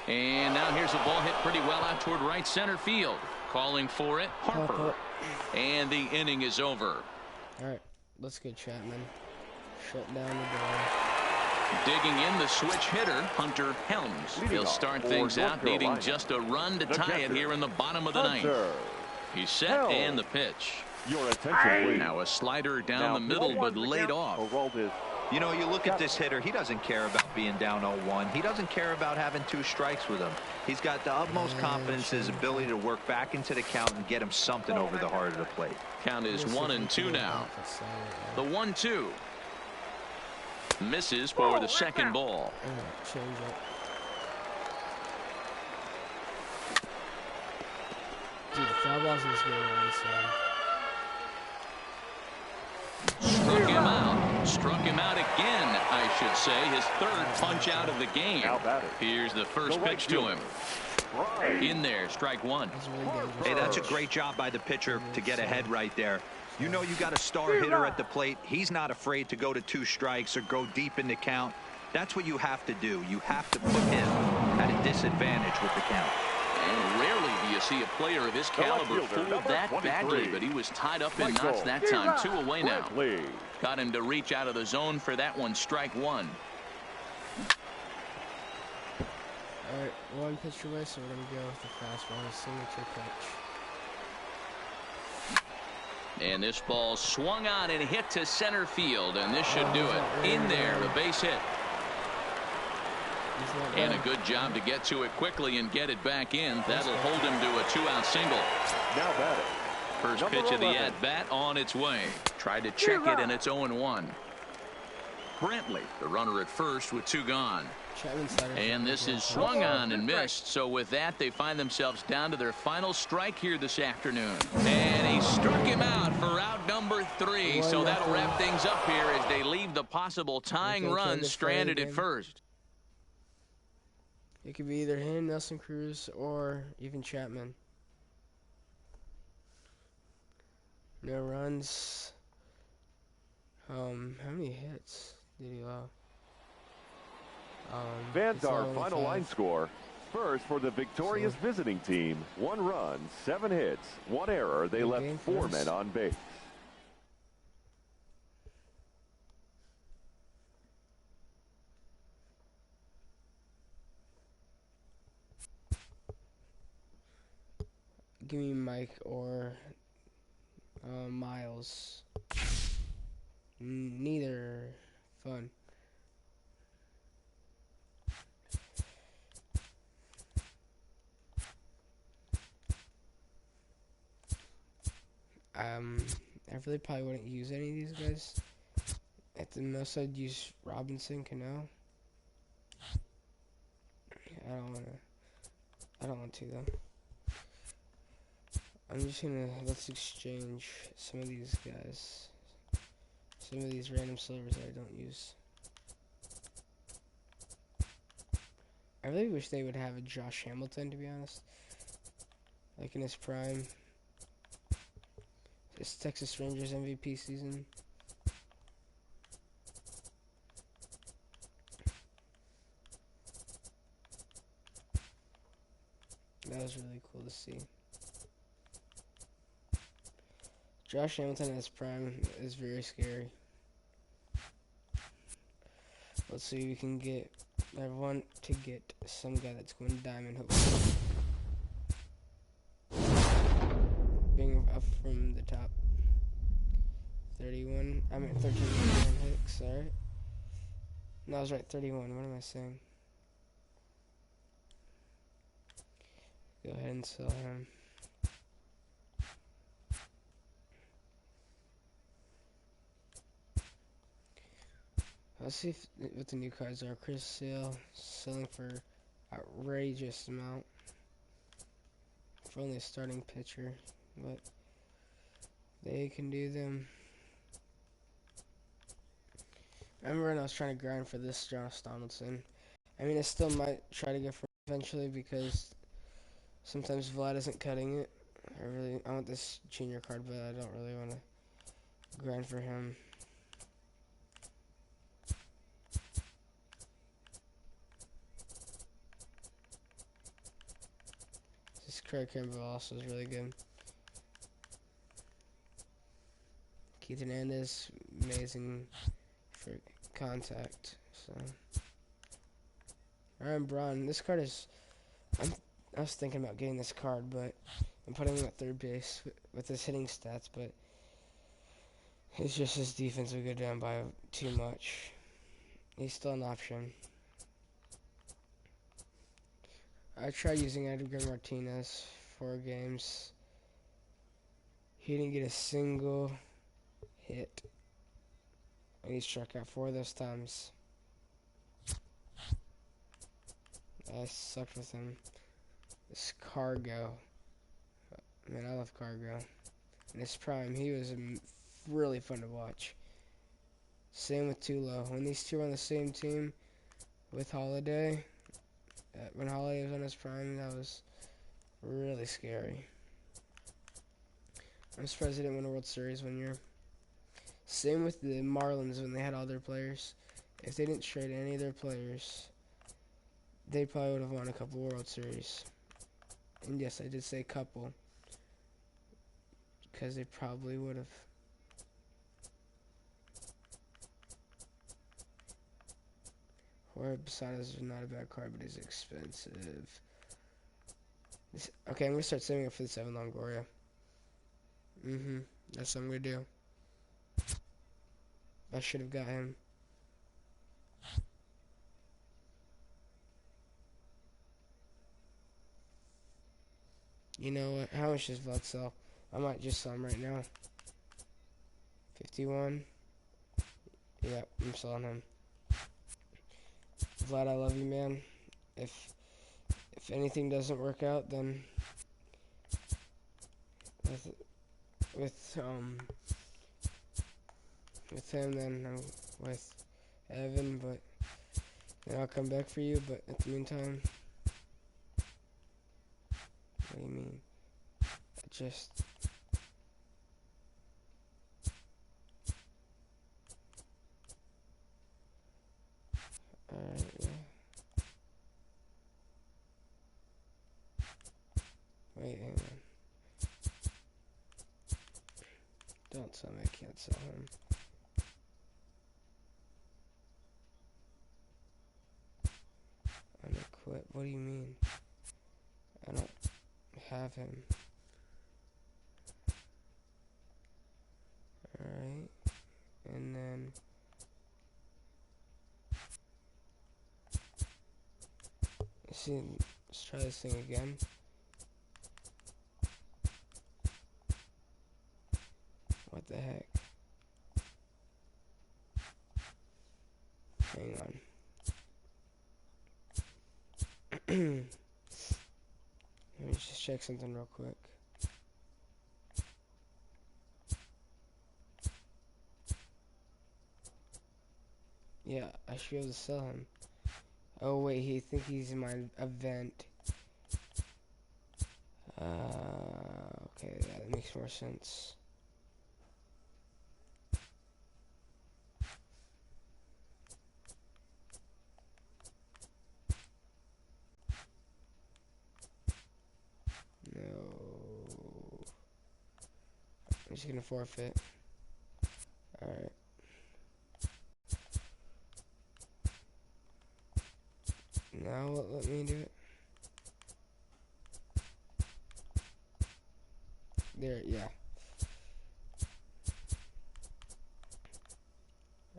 And now here's a ball hit pretty well out toward right center field. Calling for it, Harper. And the inning is over. All right, let's go, Chapman. Shut down the door. Digging in the switch hitter, Hunter Helms. He'll start things out, needing just a run to tie it here in the bottom of the ninth. He's set and the pitch. Your attention, please. Now a slider down the middle, but laid off. You know, you look at this hitter, he doesn't care about being down 0-1. He doesn't care about having 2 strikes with him. He's got the utmost confidence in his ability to work back into the count and get him something over the heart of the plate. Count is 1-2 now. The 1-2. Misses for the second ball. Change it. Dude, the foul ball's in this game on this side. Struck him out. Struck him out again, I should say. His 3rd punch out of the game. Here's the first pitch to him. In there, strike 1. Hey, that's a great job by the pitcher to get ahead right there. You know you got a star hitter at the plate. He's not afraid to go to 2 strikes or go deep in the count. That's what you have to do. You have to put him at a disadvantage with the count. And rarely do you see a player of his caliber fooled that badly, but he was tied up in knots that time. 2 away now. Got him to reach out of the zone for that one, strike 1. All right, 1 pitch away, so we're going to go with the fastball, a signature pitch. And this ball swung on and hit to center field, and this should do it. In there, a base hit. And a good job to get to it quickly and get it back in. That'll hold him to a 2-out single. Now batting, First Number pitch of the 11. at-bat on its way. Tried to check it, and it's 0-1. Brantley, the runner at first with 2 gone. And this is swung on and missed. So with that, they find themselves down to their final strike here this afternoon. And he struck him out for out number 3. So that'll wrap things up here as they leave the possible tying run stranded at first. It could be either him, Nelson Cruz, or even Chapman. No runs. How many hits did he allow? Fans, our final line score. First, for the victorious visiting team, 1 run, 7 hits, 1 error. They left 4 men on base. Give me Mike or Miles. Neither fun. I really probably wouldn't use any of these guys. At the most, I'd use Robinson, Cano. I don't want to though. I'm just gonna let's exchange some of these guys. Some of these random silvers that I don't use. I really wish they would have a Josh Hamilton, to be honest. Like in his prime. This Texas Rangers MVP season. That was really cool to see. Josh Hamilton in his prime is very scary. Let's see if we can get. I want to get some guy that's going diamond, hopefully. Being up from the top. 31. I'm at 13 Hicks, alright? No, I was right, 31. What am I saying? Go ahead and sell him. Let's see if, what the new cards are. Chris Sale selling for outrageous amount for only a starting pitcher, but they can do them. I remember when I was trying to grind for this Josh Donaldson. I mean, I still might try to get for him eventually because sometimes Vlad isn't cutting it. I want this junior card, but I don't really want to grind for him. This Craig Campbell also is really good. Keith Hernandez, amazing for contact. So, Ryan Braun, this card is. I was thinking about getting this card, but I'm putting him at third base with his hitting stats, but it's just his defense will go down by too much. He's still an option. I tried using Edgar Martinez 4 games. He didn't get a single hit. And he struck out 4 of those times. I sucked with him. This Cargo. Man, I love Cargo. In his prime, he was really fun to watch. Same with Tulo. When these two were on the same team with Holiday, when Holiday was on his prime, that was really scary. I'm surprised they didn't win a World Series one year. Same with the Marlins when they had all their players. If they didn't trade any of their players, they probably would have won a couple World Series. And yes, I did say couple, because they probably would have. Jorge Posadas is not a bad card, but he's expensive. Okay, I'm going to start saving up for the 7 Longoria. That's what I'm going to do. I should have got him. You know what? How much does Vlad sell? I might just sell him right now. 51. Yep, I'm selling him. Vlad, I love you, man. If anything doesn't work out, then with him, then I'm with Evan, but then I'll come back for you. But at the meantime, what do you mean? I just alright, yeah. Wait, hang on. Don't tell me I can't sell him. I'm gonna quit. What do you mean? I don't have him. Alright. And then see, let's try this thing again. What the heck? Hang on. Let me just check something real quick. Yeah, I should be able to sell him. Oh wait, he think he's in my event. Okay, that makes more sense. No. I'm just gonna forfeit. Alright. Now let me do it. There, yeah.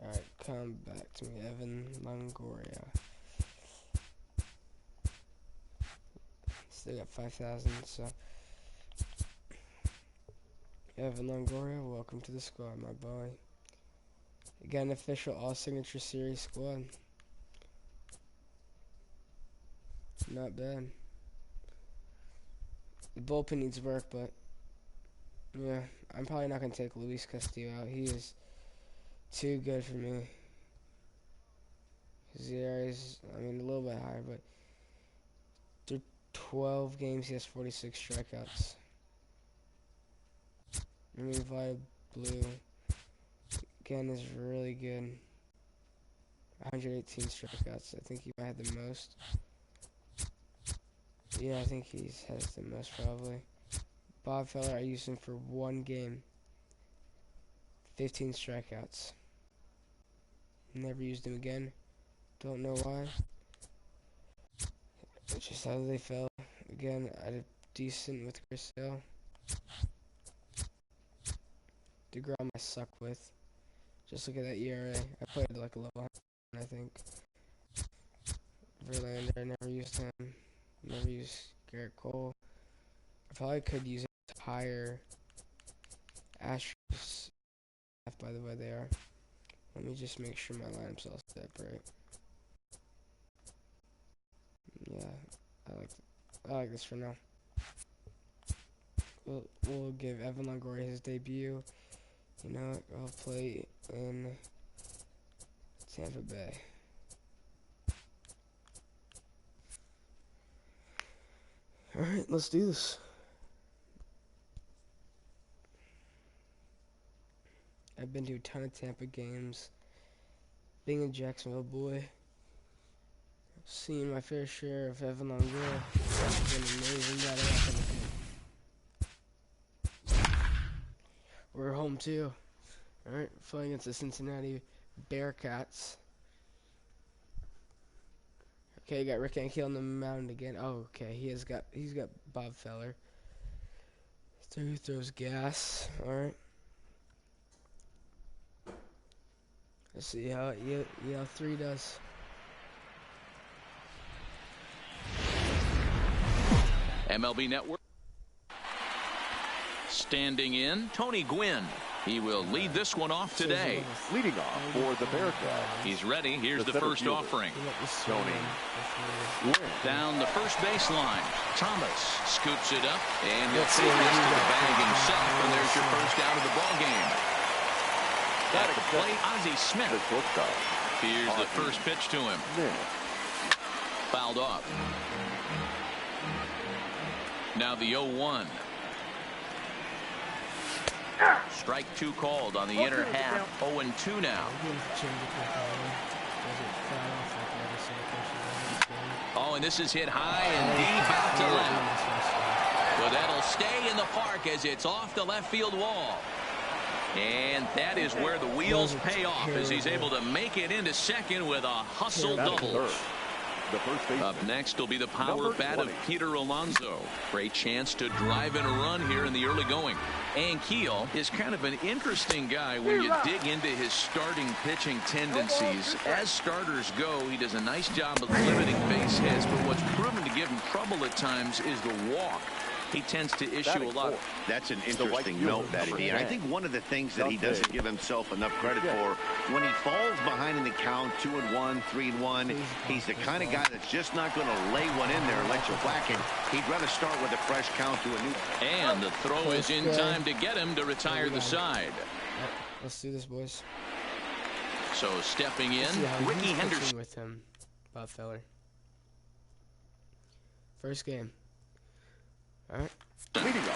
Alright, come back to me, Evan Longoria. Still got 5,000, so. Evan Longoria, welcome to the squad, my boy. You got an official all-signature series squad. Not bad. The bullpen needs work, but yeah, I'm probably not going to take Luis Castillo out. He is too good for me. His ERA is, I mean, a little bit higher, but through 12 games, he has 46 strikeouts. I mean, Vlad Blue, again, is really good. 118 strikeouts. I think he might have the most. Yeah, I think he has the most probably. Bob Feller, I used him for 1 game. 15 strikeouts. Never used him again. Don't know why. It's just how they fell. Again, I did decent with Chris Sale. DeGrom I suck with. Just look at that ERA. I played like a level 100, I think. Verlander, I never used him. Never used Garrett Cole. I probably could use it higher. Astros, by the way, they are. Let me just make sure my lineup's all separate. Yeah, I like this for now. We'll give Evan Longoria his debut. You know what? I'll play in Tampa Bay. Alright, let's do this. I've been to a ton of Tampa games. Being a Jacksonville boy. Seeing my fair share of Evan Longoria. It's been amazing. We're home too. Alright, playing against the Cincinnati Bearcats. Okay, got Rick Ankiel on the mound again. Oh, okay, he's got Bob Feller. Who throws gas? Alright. Let's see how EL3 does. MLB Network. Standing in, Tony Gwynn. He will lead this one off today. Leading off for the Bearcats. He's ready. Here's the first offering. Tony Gwynn. Down the first baseline. Thomas scoops it up, and he'll take this to the bag himself, and there's your first out of the ball game. At the plate, Ozzie Smith. Here's the first pitch to him. Fouled off. Now the 0-1. Strike 2 called on the inner half. 0-2 now. Oh, and this is hit high and deep out to left. But that'll stay in the park as it's off the left field wall. And that is where the wheels pay off as he's able to make it into second with a hustle double. Up next will be the power bat of Peter Alonso. Great chance to drive in a run here in the early going. And Keel is kind of an interesting guy when you dig into his starting pitching tendencies. As starters go, he does a nice job of limiting base hits, but what's proven to give him trouble at times is the walk. He tends to issue a lot. That's an interesting note, Betty. And I think one of the things that he doesn't give himself enough credit for, when he falls behind in the count, 2-1, 3-1, he's the kind of guy that's just not going to lay one in there and let you whack it. He'd rather start with a fresh count to a new. And the throw is in time to get him to retire the side. Let's do this, boys. So stepping in, Ricky Henderson with him. Bob Feller. First game. All right.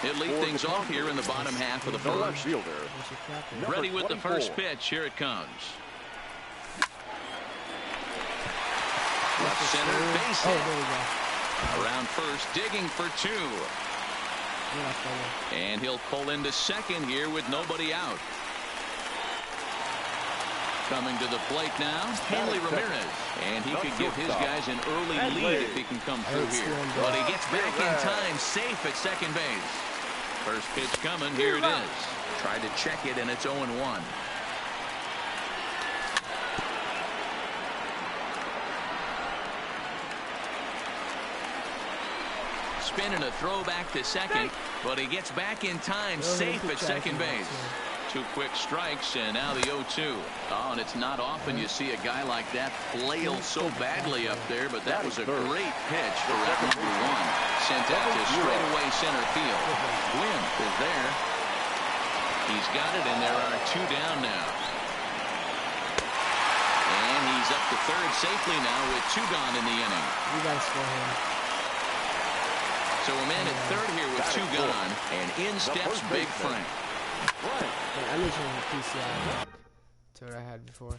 He'll lead things off here in the bottom half of the first. Ready with the first pitch. Here it comes. Left center base hit. Around first, digging for 2. And he'll pull into second here with nobody out. Coming to the plate now, Hanley Ramirez. And he could give his guys an early lead if he can come through here. But he gets back in time, safe at second base. First pitch coming, here it is. Tried to check it, and it's 0-1. Spin and a throw back to second, but he gets back in time, safe at second base. 2 quick strikes, and now the 0-2. Oh, and it's not often you see a guy like that flail so badly up there, but that was a great pitch for route number 1. Sent out to straightaway center field. Gwynn is there. He's got it, and there are 2 down now. And he's up to third safely now with 2 gone in the inning. We got to score him. So a man at third here with 2 gone, and in steps Big Frank. I need to change the PCI to what I had before.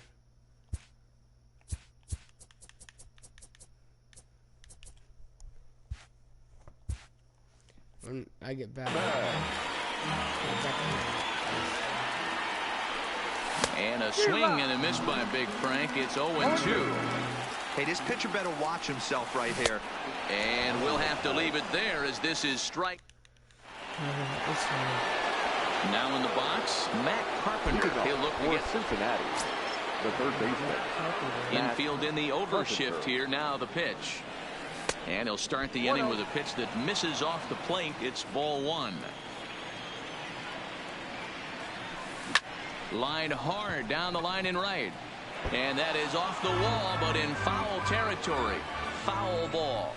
When I get back. And a swing and a miss by Big Frank. It's 0-2. Hey, this pitcher better watch himself right here. And we'll have to leave it there as this is strike. Now in the box, Matt Carpenter. He'll look to get Cincinnati. The third baseman. Infield in the overshift here. Now the pitch. And he'll start the inning with a pitch that misses off the plate. It's ball 1. Line hard down the line in right. And that is off the wall, but in foul territory. Foul ball.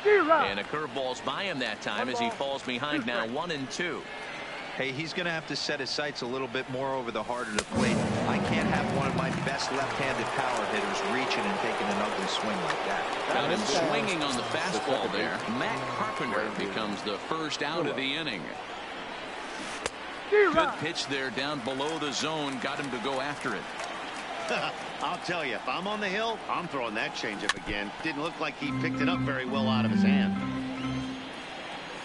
And a curveball's by him that time as he falls behind now 1-2. Hey, he's going to have to set his sights a little bit more over the heart of the plate. I can't have one of my best left-handed power hitters reaching and taking an ugly swing like that. Got him swinging on the fastball there. Matt Carpenter becomes the first out of the inning. Good pitch there down below the zone. Got him to go after it. I'll tell you, if I'm on the hill, I'm throwing that changeup again. Didn't look like he picked it up very well out of his hand.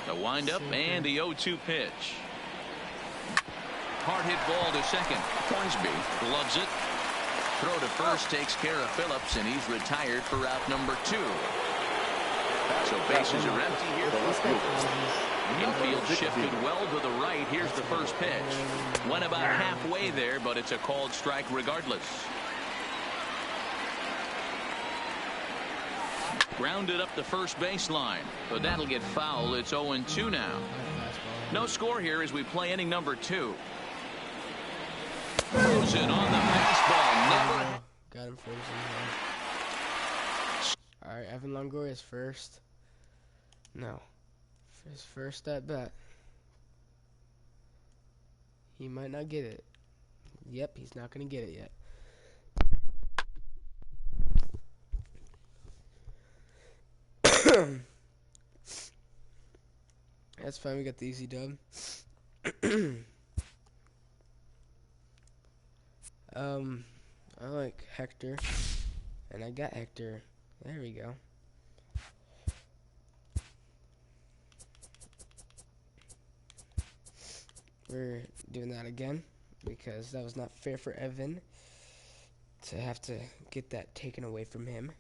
The windup and the 0-2 pitch. Hard hit ball to second. Hornsby gloves it. Throw to first takes care of Phillips, and he's retired for route number 2. So bases are empty here. Infield shifted well to the right. Here's the first pitch. Went about halfway there, but it's a called strike regardless. Grounded up the first baseline, but that'll get foul. It's 0-2 now. No score here as we play inning number 2. Frozen on the fastball. Never. Got him frozen. All right, Evan Longoria is first. No, his first at bat. He might not get it. Yep, he's not going to get it yet. That's fine, we got the easy dub. I like Hector, and I got Hector. There we go. We're doing that again because that was not fair for Evan to have to get that taken away from him.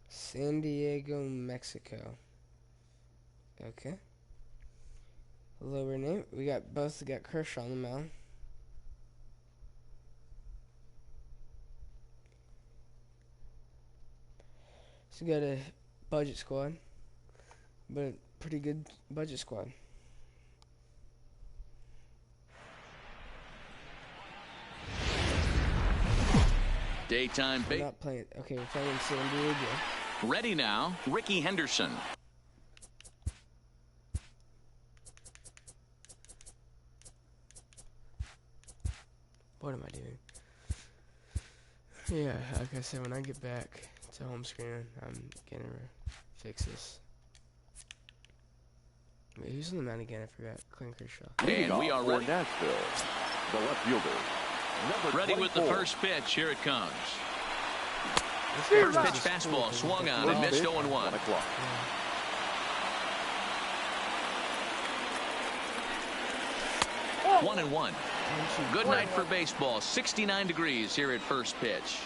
San Diego, Mexico. Okay. Lower name. We got Kershaw on the mound. So we got a budget squad, but a pretty good budget squad. Daytime We're not playing. Okay, we're playing San Diego. Ready now, Ricky Henderson. What am I doing? Yeah, like I said, when I get back to home screen, I'm gonna fix this. Wait, who's on the mound again? I forgot. Clint Kershaw. And we are ready. Nashville, the left fielder. Ready with the first pitch. Here it comes. First pitch fastball swung on and missed 0-1. 1 o'clock. 1-1. Good night for baseball. 69 degrees here at first pitch.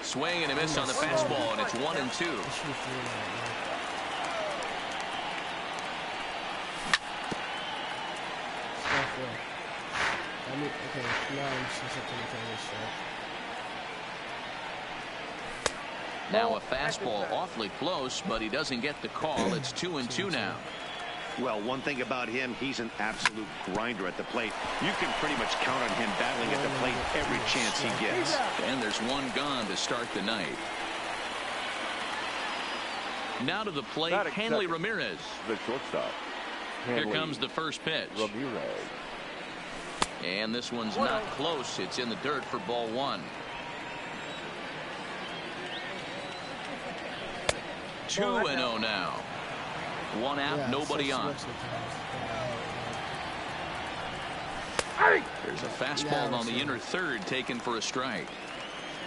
Swing and a miss on the fastball, and it's 1-2. Okay, now I'm just going to this shot. Now a fastball awfully close, but he doesn't get the call. It's 2-2 now. Well, one thing about him, he's an absolute grinder at the plate. You can pretty much count on him battling at the plate every chance he gets. And there's one gone to start the night. Now to the plate, Hanley Ramirez. The shortstop. Here comes the first pitch. Ramirez. And this one's not close. It's in the dirt for ball 1. 2-0 now. One out, nobody on. There's a fastball on the inner third taken for a strike.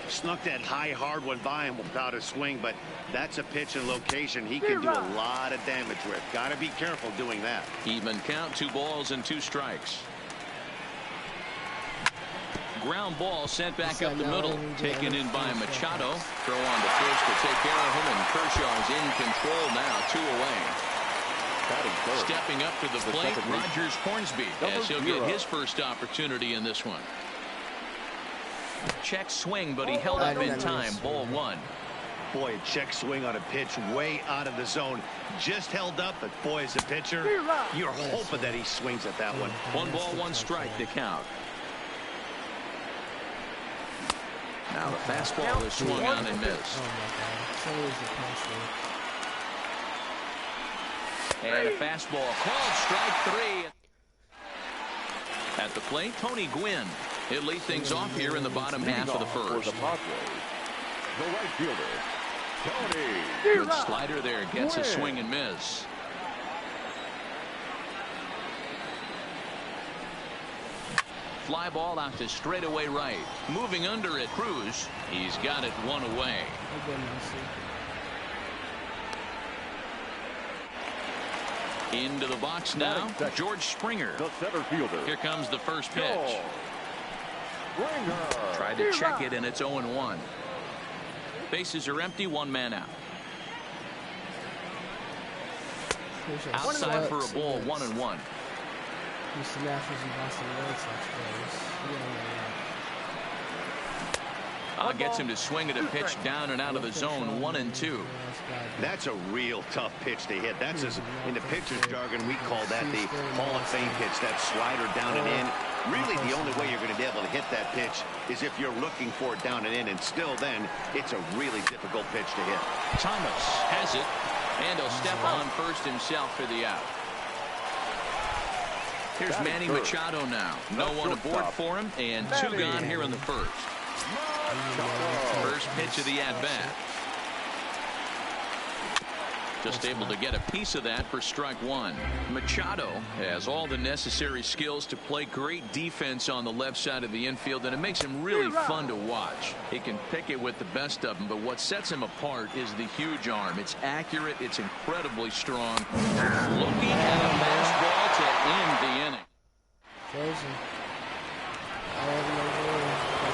Snuck that high, hard one by him without a swing, but that's a pitch and location he can do a lot of damage with. Got to be careful doing that. Even count, 2 balls and 2 strikes. Ground ball sent back up the middle, taken in by Machado. Throw on to first to take care of him, and Kershaw's in control now, 2 away. Stepping up to the plate, Rogers Hornsby, as he'll get his first opportunity in this one. Check swing, but he held up in time. Ball 1. Boy, a check swing on a pitch way out of the zone. Just held up, but boy, as a pitcher, you're hoping that he swings at that one. 1 ball, 1 strike to count. Now the fastball is swung on and missed. And a fastball called strike 3. At the plate, Tony Gwynn. He'll lead things off here in the bottom half of the first. The right fielder, Tony. Good slider there, gets a swing and miss. Fly ball out to straightaway right. Moving under it, Cruz. He's got it 1 away. Into the box now, George Springer. The center fielder. Here comes the first pitch. Tried to check it, and it's 0-1. Bases are empty, one man out. Outside for a ball, 1-1. Houston Nationals and Boston Red Sox players. Gets him to swing at a pitch down and out of the zone, 1-2. That's a real tough pitch to hit. That's in the pitcher's jargon, we call that the Hall of Fame pitch, that slider down and in. Really, the only way you're going to be able to hit that pitch is if you're looking for it down and in, and still then, it's a really difficult pitch to hit. Thomas has it, and he'll step on first himself for the out. Here's Manny Machado now. No one aboard for him, and two gone here in the first. First pitch of the at-bat. Just able to get a piece of that for strike one. Machado has all the necessary skills to play great defense on the left side of the infield, and it makes him really fun to watch. He can pick it with the best of them, but what sets him apart is the huge arm. It's accurate. It's incredibly strong. Looking at a fastball to end the inning.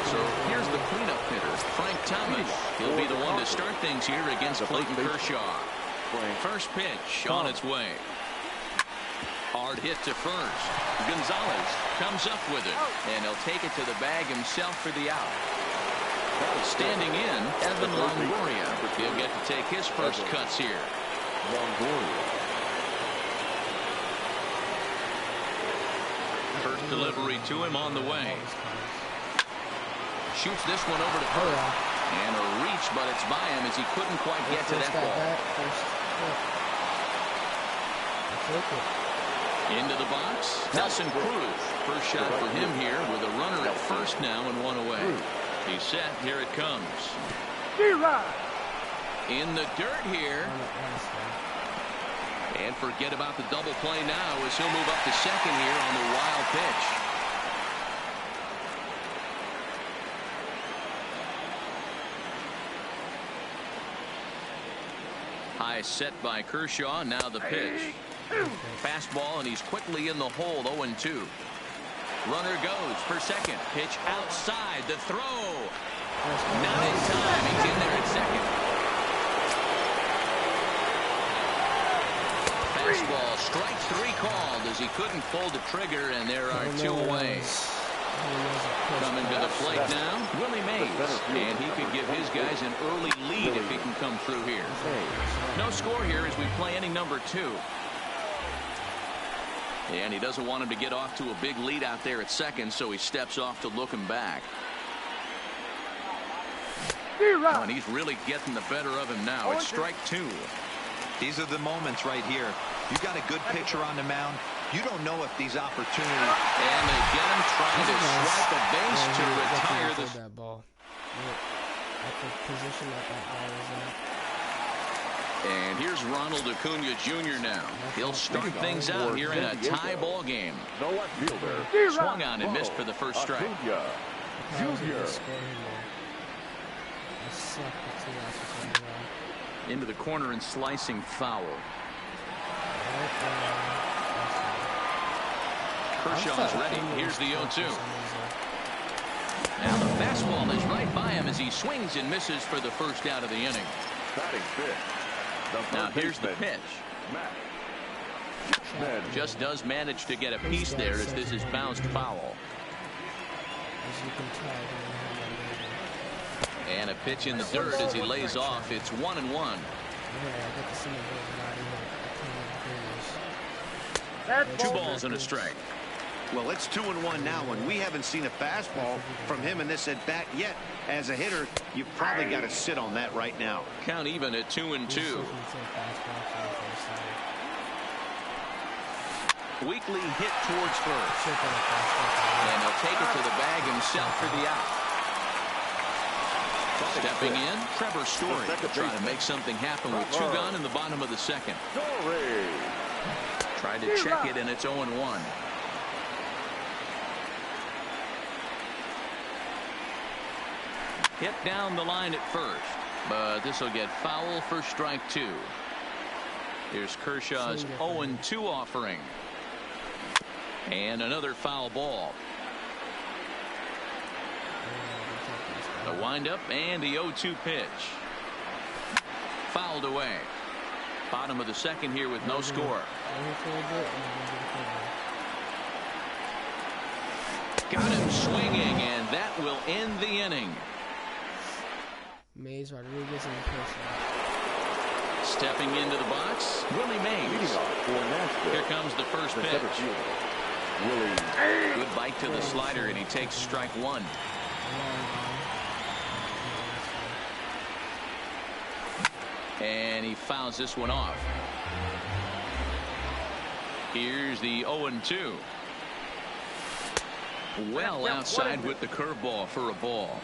So here's the cleanup hitter, Frank Thomas. He'll be the one to start things here against Clayton Kershaw. First pitch on its way. Hard hit to first. Gonzalez comes up with it, and he'll take it to the bag himself for the out. Standing in, Evan Longoria. He'll get to take his first cuts here. First delivery to him on the way. Shoots this one over to first. And a reach, but it's by him as he couldn't quite get to that ball. Into the box, Nelson Cruz. First shot for him here with a runner at first now and one away. He's set. Here it comes. In the dirt here. And forget about the double play now as he'll move up to second here on the wild pitch. High set by Kershaw. Now the pitch. Fastball, and he's quickly in the hole. 0-2. Runner goes for second. Pitch outside. The throw. Not in time. He's in there at second. Fastball. Strike three called as he couldn't pull the trigger, and there are two away. Coming to the plate now, Willie Mays, and he could give his guys an early lead if he can come through here. No score here as we play inning number 2. And he doesn't want him to get off to a big lead out there at second, so he steps off to look him back. Oh, and he's really getting the better of him now. It's strike 2. These are the moments right here. You got a good pitcher on the mound. You don't know if these opportunities. And they get him trying to swipe a base to retire this. That ball. At the position that ball was at. And here's Ronald Acuna Jr. now. He'll start things out here in a tie ball game. The left fielder. Swung on and missed for the first strike. Junior. Into the corner and slicing foul. Kershaw's ready. Here's the 0-2. Now the fastball is right by him as he swings and misses for the first out of the inning. Now here's the pitch. Just does manage to get a piece there as this is bounced foul. And a pitch in the dirt as he lays off. It's 1-1. 2 balls and a strike. Well, it's 2-1 now, and we haven't seen a fastball from him in this at bat yet. As a hitter, you've probably got to sit on that right now. Count even at 2-2. Weakly hit towards first. And he'll take it to the bag himself for the out. Stepping in, Trevor Story trying to make something happen with 2 gone in the bottom of the second. Tried to check it, and it's 0-1. Hit down the line at first, but this will get foul for strike 2. Here's Kershaw's 0-2 offering. And another foul ball. The windup and the 0-2 pitch. Fouled away. Bottom of the second here with no score. Got him swinging, and that will end the inning. Mays, Rodriguez, and Kershaw. Stepping into the box, Willie Mays. Here comes the first pitch. Good bite to the slider, and he takes strike one. And he fouls this one off. Here's the 0-2. Well outside with the curveball for a ball.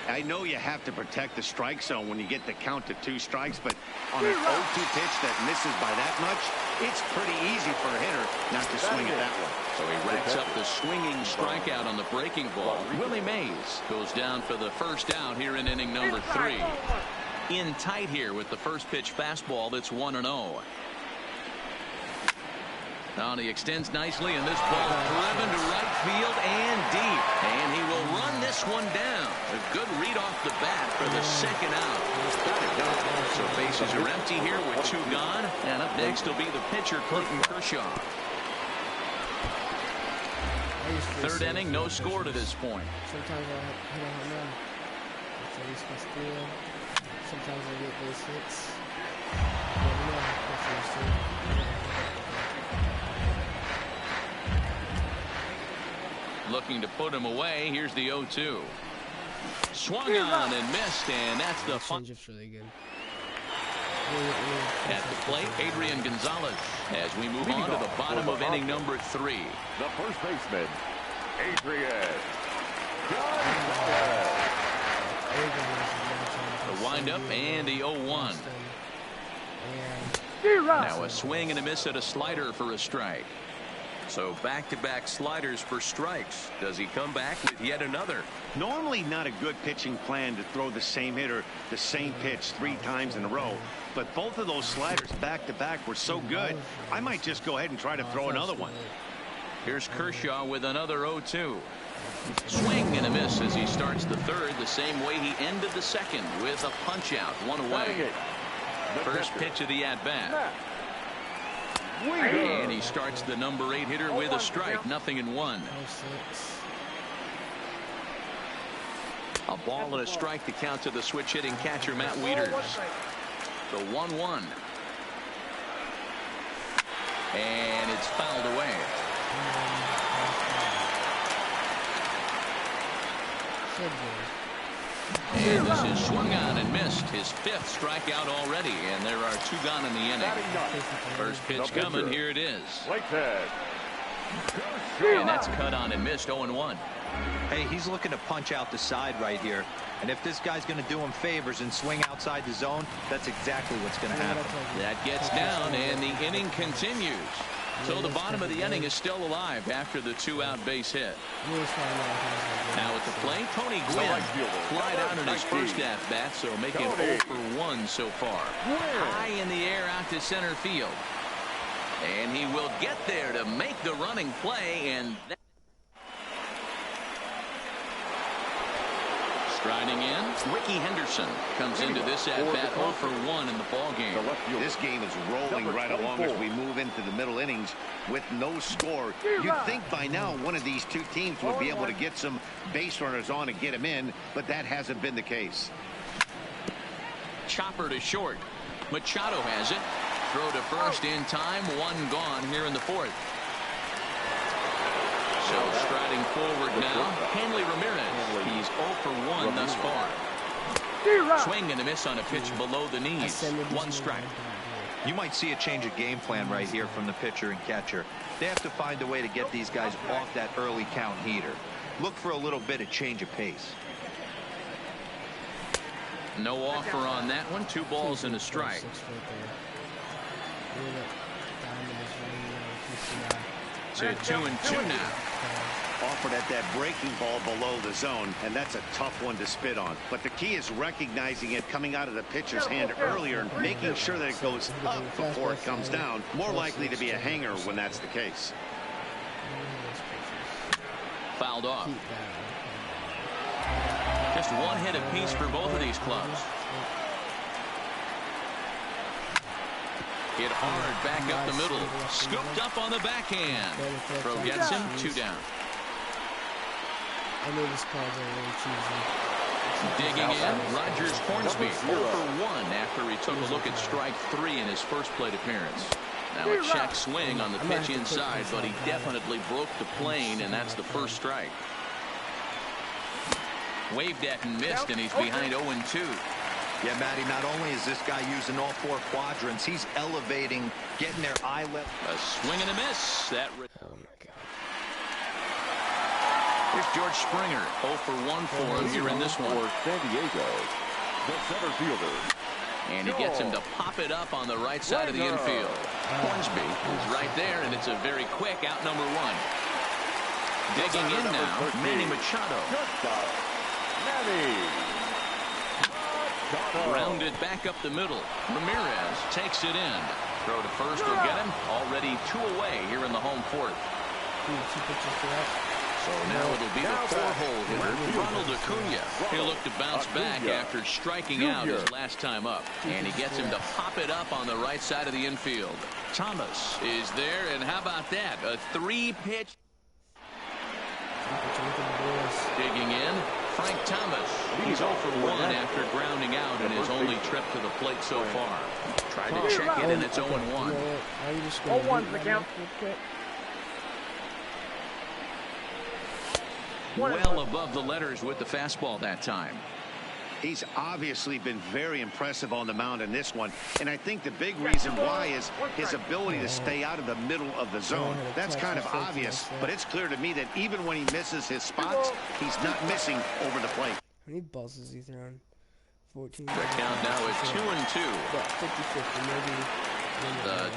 I know you have to protect the strike zone when you get the count to 2 strikes, but on an 0-2 pitch that misses by that much, it's pretty easy for a hitter not to swing at that one. So he racks up the swinging strikeout on the breaking ball. Willie Mays goes down for the first out here in inning number 3. In tight here with the first pitch fastball that's 1-0. Now he extends nicely, and this ball driven to right field and deep. And he will run this one down. A good read off the bat for the second out. So bases are empty here with 2 gone. And up next will be the pitcher, Clayton Kershaw. Third inning, no score to this point. Sometimes I hit a home run. Sometimes I get base hits. Looking to put him away. Here's the 0-2. Swung on and missed, and that's the changeup's really good. At the plate, Adrian Gonzalez, as we move on to the bottom of inning number 3. The first baseman, Adrian Gonzalez. The windup and the 0-1. Now a swing and a miss at a slider for a strike. So back-to-back sliders for strikes. Does he come back with yet another? Normally not a good pitching plan to throw the same hitter the same pitch 3 times in a row, but both of those sliders back-to-back were so good, I might just go ahead and try to throw another one. Here's Kershaw with another 0-2. Swing and a miss as he starts the third the same way he ended the second with a punch-out, 1 away. First pitch of the at-bat. And he starts the number 8 hitter with a strike, 0-1. A ball and a strike to count to the switch hitting catcher Matt Wieters. The 1-1. And it's fouled away. And this is swung on and missed. His 5th strikeout already, and there are 2 gone in the inning. First pitch coming. Here it is. And that's cut on and missed. 0-1. Hey, he's looking to punch out the side right here. And if this guy's going to do him favors and swing outside the zone, that's exactly what's going to happen. That gets down, and the inning continues. So the bottom of the inning is still alive after the 2-out base hit. Now at the plate, Tony Gwynn flied out in his first at-bat, so making 0 for 1 so far. High in the air out to center field. And he will get there to make the running play, and striding in, Ricky Henderson comes into this at-bat 0 for 1 in the ballgame. This game is rolling right along as we move into the middle innings with no score. You'd think by now one of these 2 teams would be able to get some base runners on and get them in, but that hasn't been the case. Chopper to short. Machado has it. Throw to first in time. 1 gone here in the 4th. So striding forward now, Hanley Ramirez. He's 0 for 1 thus far. Swing and a miss on a pitch below the knees. 1 strike. You might see a change of game plan right here from the pitcher and catcher. They have to find a way to get these guys off that early count heater. Look for a little bit of change of pace. No offer on that one. 2 balls and a strike. Yeah. To 2-2 now. effort at that breaking ball below the zone, and that's a tough one to spit on. But the key is recognizing it coming out of the pitcher's hand earlier and making sure that it goes up before it comes down. More likely to be a hanger when that's the case. Fouled off. Just one hit apiece for both of these clubs. Hit hard back up the middle. Scooped up on the backhand. Throw gets him. 2 down. I know this call's really cheesy. Digging in, Rogers Hornsby 0 for 1 after he took a look at strike 3 in his first plate appearance. Now a check swing on the pitch inside, but he definitely broke the plane, and that's the first strike. Waved at and missed, and he's behind 0-2. Yeah, Matty, not only is this guy using all 4 quadrants, he's elevating, getting their eye level. A swing and a miss. That. Oh my God. Here's George Springer. 0 for 1 for him here in this one. For San Diego, the center fielder. And he gets him to pop it up on the right side of the infield. Hornsby is right there, and it's a very quick out number 1. Digging in now, Manny Machado. Rounded back up the middle. Ramirez takes it in. Throw to first will get him. Already 2 away here in the home 4th. So now it'll be the 4-hole hitter, Ronald Acuna. He'll look to bounce back after striking out his last time up. And he gets him to pop it up on the right side of the infield. Thomas is there, and how about that? A 3-pitch. Digging in, Frank Thomas. He's 0 for 1 after grounding out in his only trip to the plate so far. Tried to check it, and it's 0-1. 0-1's the count. Well above the letters with the fastball that time. He's obviously been very impressive on the mound in this one, and I think the big reason why is his ability to stay out of the middle of the zone. That's kind of obvious, but it's clear to me that even when he misses his spots, he's not missing over the plate. How many balls is he throwing? 14. The count now is 2-2. About 50-50, maybe. The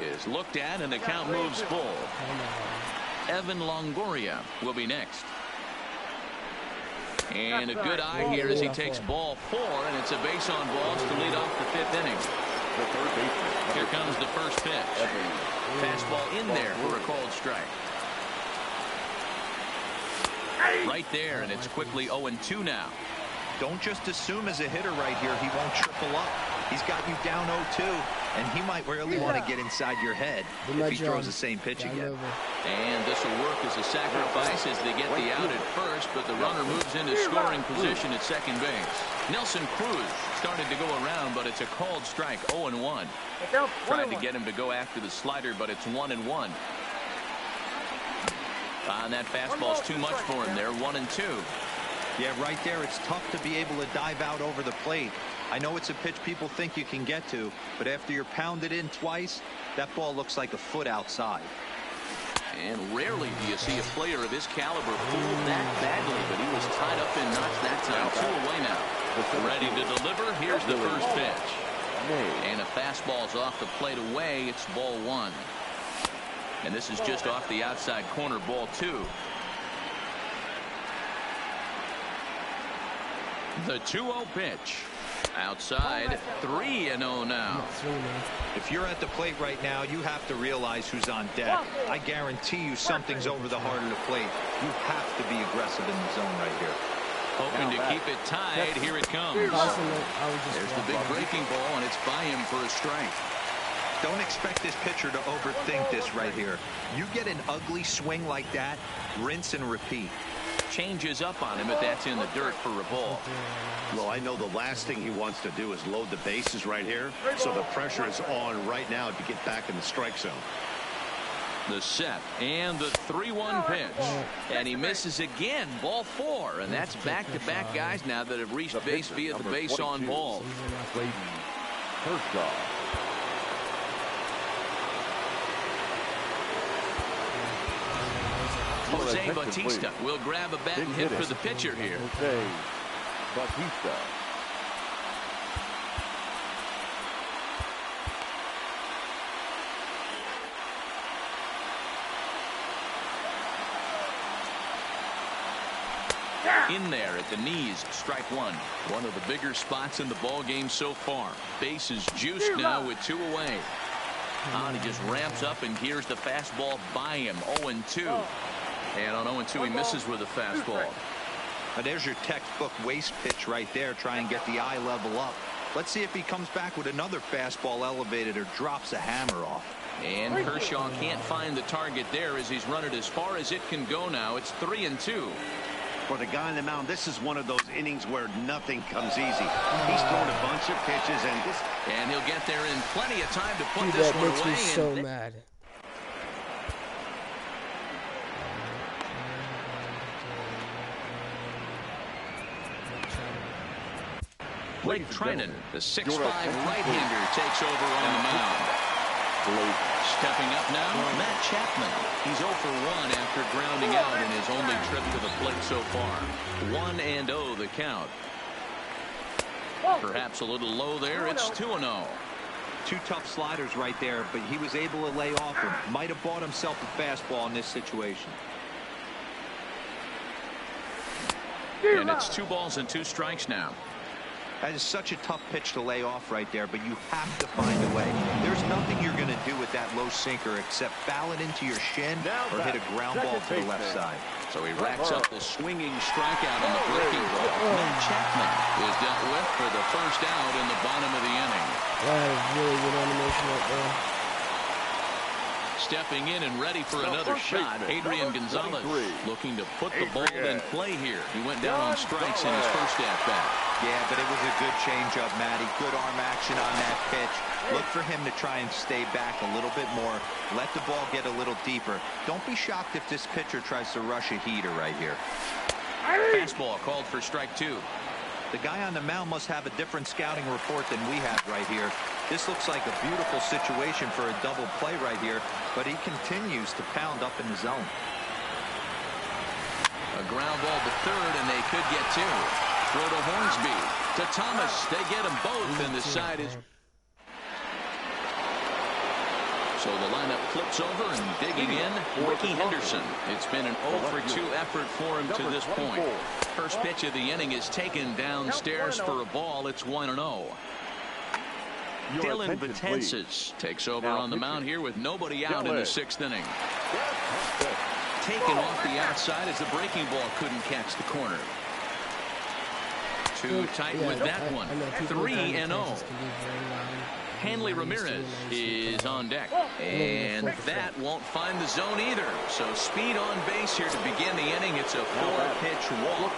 2-2 is looked at, and the count moves full. Evan Longoria will be next. And a good eye here as he takes ball 4, and it's a base on balls to lead off the 5th inning. Here comes the first pitch. Fastball in there for a called strike. Right there, and it's quickly 0-2 now. Don't just assume as a hitter right here he won't triple up. He's got you down 0-2, and he might really want to get inside your head if he throws the same pitch again. And this will work as a sacrifice as they get the out at first, but the runner moves into scoring position at second base. Nelson Cruz started to go around, but it's a called strike, 0-1. Tried to get him to go after the slider, but it's 1-1. And that fastball's too much for him there, 1-2. Yeah, right there, it's tough to be able to dive out over the plate. I know it's a pitch people think you can get to, but after you're pounded in twice, that ball looks like a foot outside. And rarely do you see a player of his caliber fooled that badly, but he was tied up in knots that time. 2 away now. Ready to deliver. Here's the first pitch. And a fastball's off the plate away. It's ball 1. And this is just off the outside corner, ball 2. The 2-0 pitch. Outside, 3-0 now. If you're at the plate right now, you have to realize who's on deck. I guarantee you something's over the heart of the plate. You have to be aggressive in the zone right here. Hoping to keep it tied. Here it comes. There's the big breaking ball, and it's by him for a strike. Don't expect this pitcher to overthink this right here. You get an ugly swing like that, rinse and repeat. Changes up on him, but that's in the dirt for a ball. Well, I know the last thing he wants to do is load the bases right here, so the pressure is on right now to get back in the strike zone. The set and the 3-1 pitch, and he misses again, ball 4, and that's back-to-back guys now that have reached base via the base on balls. Jose Bautista will grab a bat and hit for the pitcher here. Jose Bautista. In there at the knees, strike one. One of the bigger spots in the ball game so far. Base is juiced now with 2 away. And he just ramps up and here's the fastball by him. 0-2. And on 0-2 he misses with a fastball. There's your textbook waste pitch right there. Try and get the eye level up. Let's see if he comes back with another fastball elevated or drops a hammer off. And Kershaw can't find the target there as he's run it as far as it can go now. It's 3-2. For the guy on the mound, this is one of those innings where nothing comes easy. He's thrown a bunch of pitches, and he'll get there in plenty of time to put Dude, this that one makes away. me so mad. Blake Trinan, the 6'5" right-hander, takes over on the mound. Stepping up now, Matt Chapman. He's 0 for 1 after grounding out in his only trip to the plate so far. 1-0 the count. Perhaps a little low there. It's 2-0. 2 tough sliders right there, but he was able to lay off him. Might have bought himself a fastball in this situation. And it's 2 balls and 2 strikes now. That is such a tough pitch to lay off right there, but you have to find a way. There's nothing you're going to do with that low sinker except foul it into your shin or hit a ground ball to the left side. So he racks up the swinging strikeout on the breaking ball. Matt Chapman is dealt with for the first out in the bottom of the inning. That is really good animation right there. Stepping in and ready for another shot, Adrian Gonzalez looking to put the ball in play here. He went down on strikes in his first at-bat. Yeah, but it was a good changeup, Matty. Good arm action on that pitch. Look for him to try and stay back a little bit more. Let the ball get a little deeper. Don't be shocked if this pitcher tries to rush a heater right here. Fastball called for strike 2. The guy on the mound must have a different scouting report than we have right here. This looks like a beautiful situation for a double play right here, but he continues to pound up in the zone. A ground ball to third, and they could get 2. Throw to Hornsby. To Thomas. They get them both, and the side is... So the lineup flips over and digging in, Ricky Henderson. It's been an 0 for 2 effort for him to this point. First pitch of the inning is taken downstairs for a ball. It's 1-0. Dylan Betances takes over on the mound here with nobody out in the 6th inning. Taken off the outside as the breaking ball couldn't catch the corner. Too tight with that one. 3-0. Hanley Ramirez is on deck, and that won't find the zone either. So speed on base here to begin the inning. It's a 4-pitch walk,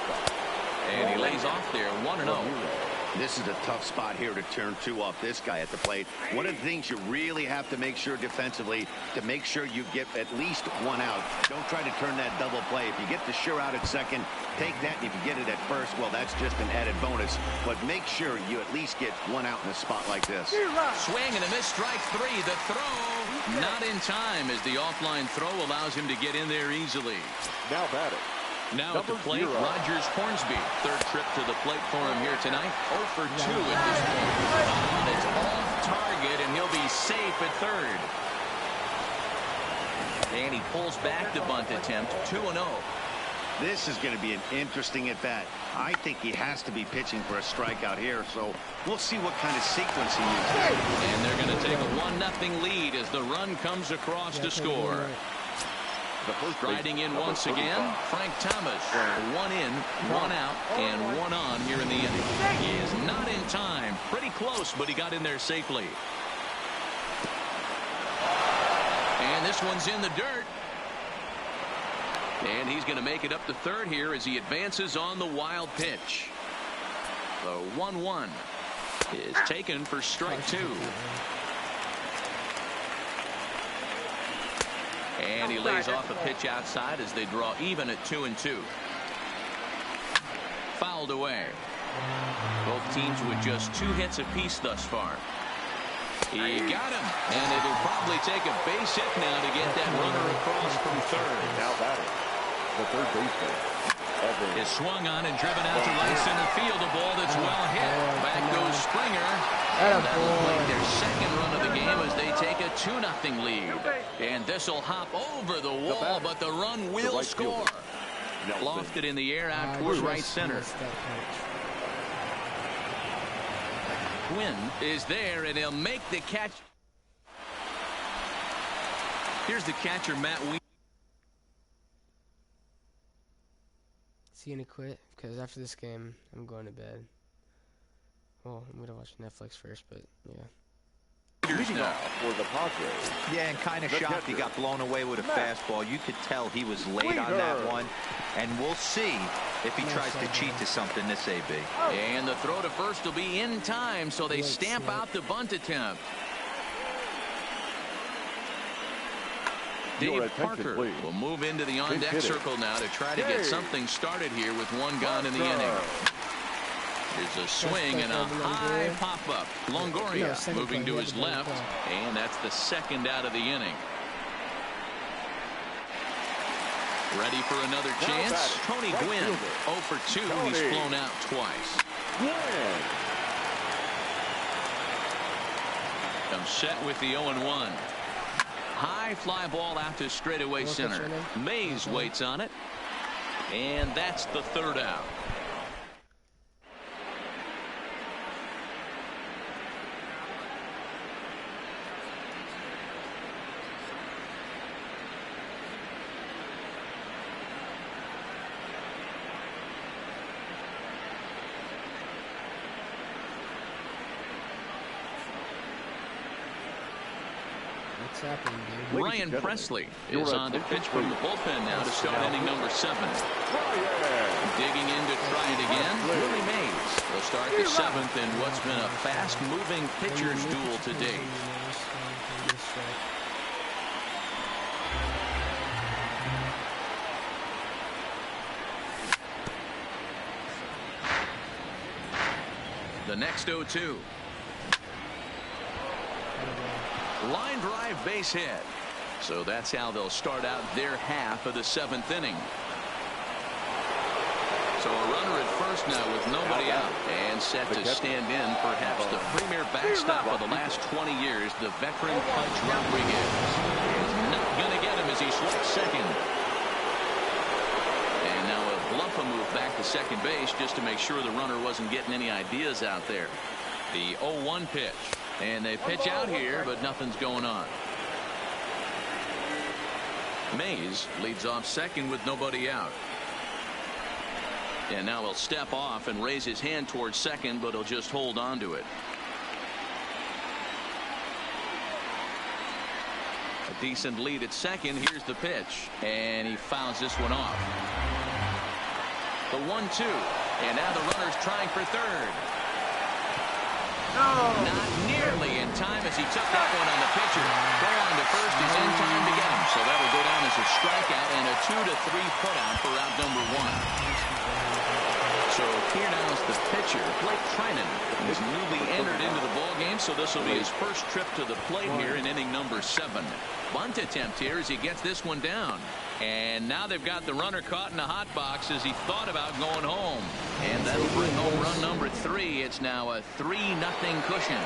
and he lays off there. 1-0. This is a tough spot here to turn 2 off this guy at the plate. One of the things you really have to make sure defensively to make sure you get at least 1 out. Don't try to turn that double play. If you get the sure out at second, take that, and if you get it at first, well, that's just an added bonus. But make sure you at least get 1 out in a spot like this. Swing and a miss, strike 3. The throw not in time as the offline throw allows him to get in there easily. Now batting. Now at the plate, Rogers Hornsby. 3rd trip to the plate for him here tonight. 0 for 2 at this point. And it's off target, and he'll be safe at 3rd. And he pulls back the bunt attempt. 2-0. This is going to be an interesting at-bat. I think he has to be pitching for a strikeout here, so we'll see what kind of sequence he uses. And they're going to take a 1-0 lead as the run comes across to score. Riding in once again, Frank Thomas. 1 in, 1 out, and 1 on here in the inning. He is not in time. Pretty close, but he got in there safely. And this one's in the dirt. And he's going to make it up to 3rd here as he advances on the wild pitch. The 1-1 is taken for strike 2. And he lays off a pitch outside as they draw even at 2-2. Fouled away. Both teams with just 2 hits apiece thus far. He got him, and it'll probably take a base hit now to get that runner across from 3rd. Now batting, the 3rd baseman. Is swung on and driven out to right center field. A ball that's well hit. Back goes Springer. And that'll play their 2nd run of the game as they take a 2-0 lead. And this will hop over the wall, but the run will score. Lofted in the air out toward right center. Quinn is there, and he'll make the catch. Here's the catcher, Matt Wien. Is he gonna quit? Because after this game, I'm going to bed. Well, I'm gonna watch Netflix first, but yeah. Now for the Padres. Yeah, and kind of shocked he got blown away with a fastball. You could tell he was late on that one. And we'll see if he tries to cheat to something this AB. And the throw to first will be in time, so they stamp out the bunt attempt. Dave Parker will move into the on-deck circle now to try to get something started here with one gone in the inning. Here's a swing and a high pop-up. Longoria moving to his left, and that's the second out of the inning. Ready for another chance? Tony Gwynn, 0 for 2. He's flown out twice. Comes set with the 0-1. High fly ball out to straightaway center. Mays waits on it, and that's the third out. Ryan Presley is on to pitch from the bullpen now to start inning number 7. Digging in to try it again, Willie Mays will start the 7th in what's been a fast-moving pitcher's duel to date. The next 0-2. Line drive, base hit. So that's how they'll start out their half of the 7th inning. So a runner at first now with nobody out and set to stand in perhaps the premier backstop of the last 20 years, the veteran Punch Rodriguez. Is not going to get him as he swipes second. And now a Blumpa move back to second base just to make sure the runner wasn't getting any ideas out there. The 0-1 pitch. And they pitch out here, but nothing's going on. Mays leads off second with nobody out. And now he'll step off and raise his hand towards second, but he'll just hold on to it. A decent lead at second. Here's the pitch. And he fouls this one off. The 1-2. And now the runner's trying for third. Not nearly in time as he took that one on the pitcher. Throw on to first is in time to get him. So that'll go down as a strikeout and a 2-3 putout for out number 1. So here now is the pitcher, Blake Trinan. He's newly entered into the ballgame, so this will be his first trip to the plate here in inning number 7. Bunt attempt here as he gets this one down. And now they've got the runner caught in the hot box as he thought about going home. And that'll bring home run number 3. It's now a 3-0 cushion.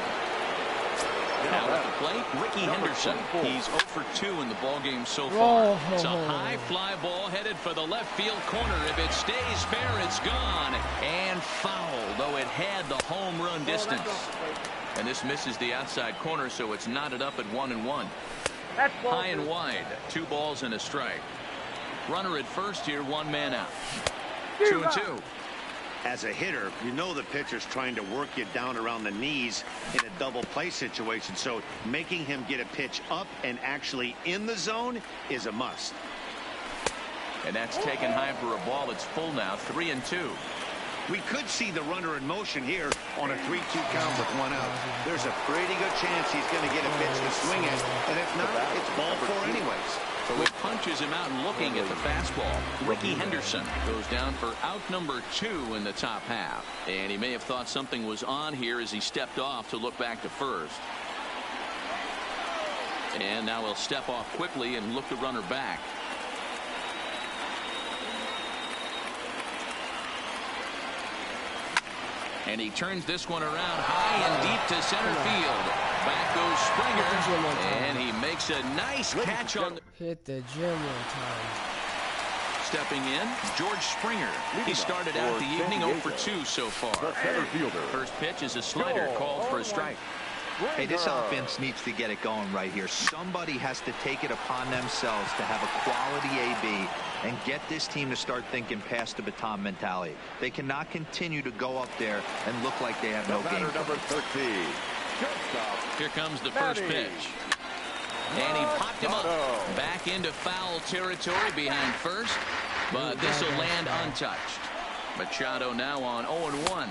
Now at the plate, Ricky Henderson. He's 0 for 2 in the ballgame so far. It's a high fly ball headed for the left field corner. If it stays fair, it's gone. And foul, though it had the home run distance. And this misses the outside corner, so it's knotted up at 1-1. High and wide, 2 balls and a strike. Runner at first here, 1 man out. 2-2. As a hitter, you know the pitcher's trying to work you down around the knees in a double play situation. So making him get a pitch up and actually in the zone is a must. And that's taken high for a ball. It's full now, 3-2. We could see the runner in motion here on a 3-2 count with 1 out. There's a pretty good chance he's going to get a pitch to swing at, and if not, it's ball 4 anyways. So he punches him out and looking at the fastball. Ricky Henderson goes down for out number 2 in the top half. And he may have thought something was on here as he stepped off to look back to first. And now he'll step off quickly and look the runner back. And he turns this one around high and deep to center field. Back goes Springer, and he makes a nice catch on. Hit the gym one time. stepping in, George Springer. He started out the evening 0 for 2 so far. First pitch is a slider called for a strike. Hey, this offense needs to get it going right here. Somebody has to take it upon themselves to have a quality AB and get this team to start thinking past the baton mentality. They cannot continue to go up there and look like they have no game. Number 13. Here comes the first pitch. And he popped him up. Back into foul territory behind first. But this will land untouched. Machado now on 0-1.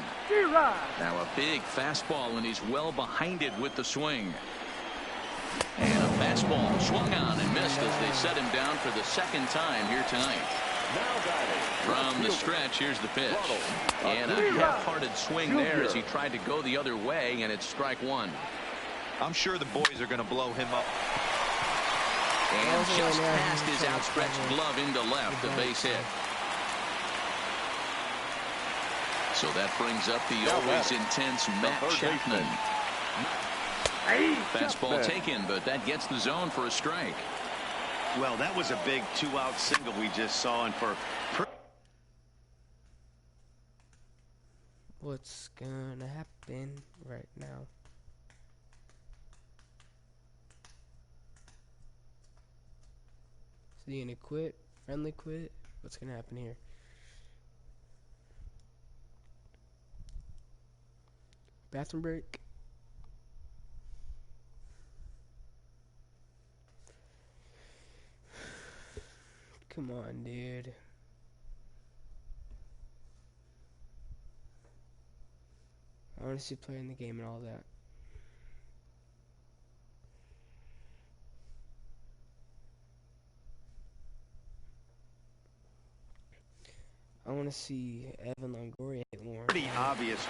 Now a big fastball, and he's well behind it with the swing. And a fastball swung on and missed as they set him down for the second time here tonight. From the stretch, here's the pitch. And a half-hearted swing there as he tried to go the other way, and it's strike one. I'm sure the boys are going to blow him up. And just past his outstretched glove into left, the base hit. So that brings up the always intense Matt Chapman. Fastball taken, but that gets the zone for a strike. Well, that was a big 2-out single we just saw, and for what's gonna happen right now? Is he gonna quit? Friendly quit? What's gonna happen here? Bathroom break. Come on, dude. I want to see playing the game and all that. I want to see Evan Longoria hit more. pretty obvious.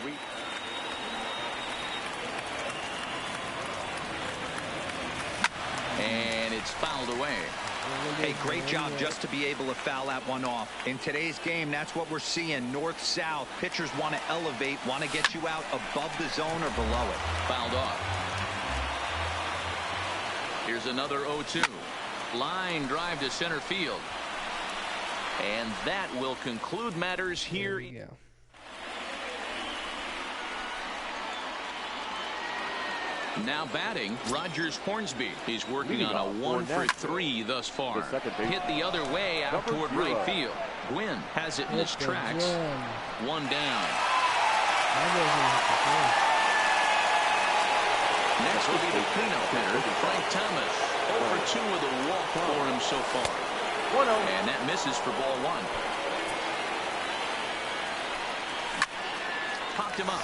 And it's fouled away. Hey, great job just to be able to foul that one off. In today's game, that's what we're seeing. North-south. Pitchers want to elevate, want to get you out above the zone or below it. Fouled off. Here's another 0-2. Line drive to center field. And that will conclude matters here. There you go. Now batting, Rogers Hornsby. He's working on a 1 for 3 thus far. Hit the other way out toward right field. Gwynn has it in his tracks. One down. Next will be the cleanup hitter, Frank Thomas. 0 for 2 with a walk for him so far. And that misses for ball one. Popped him up.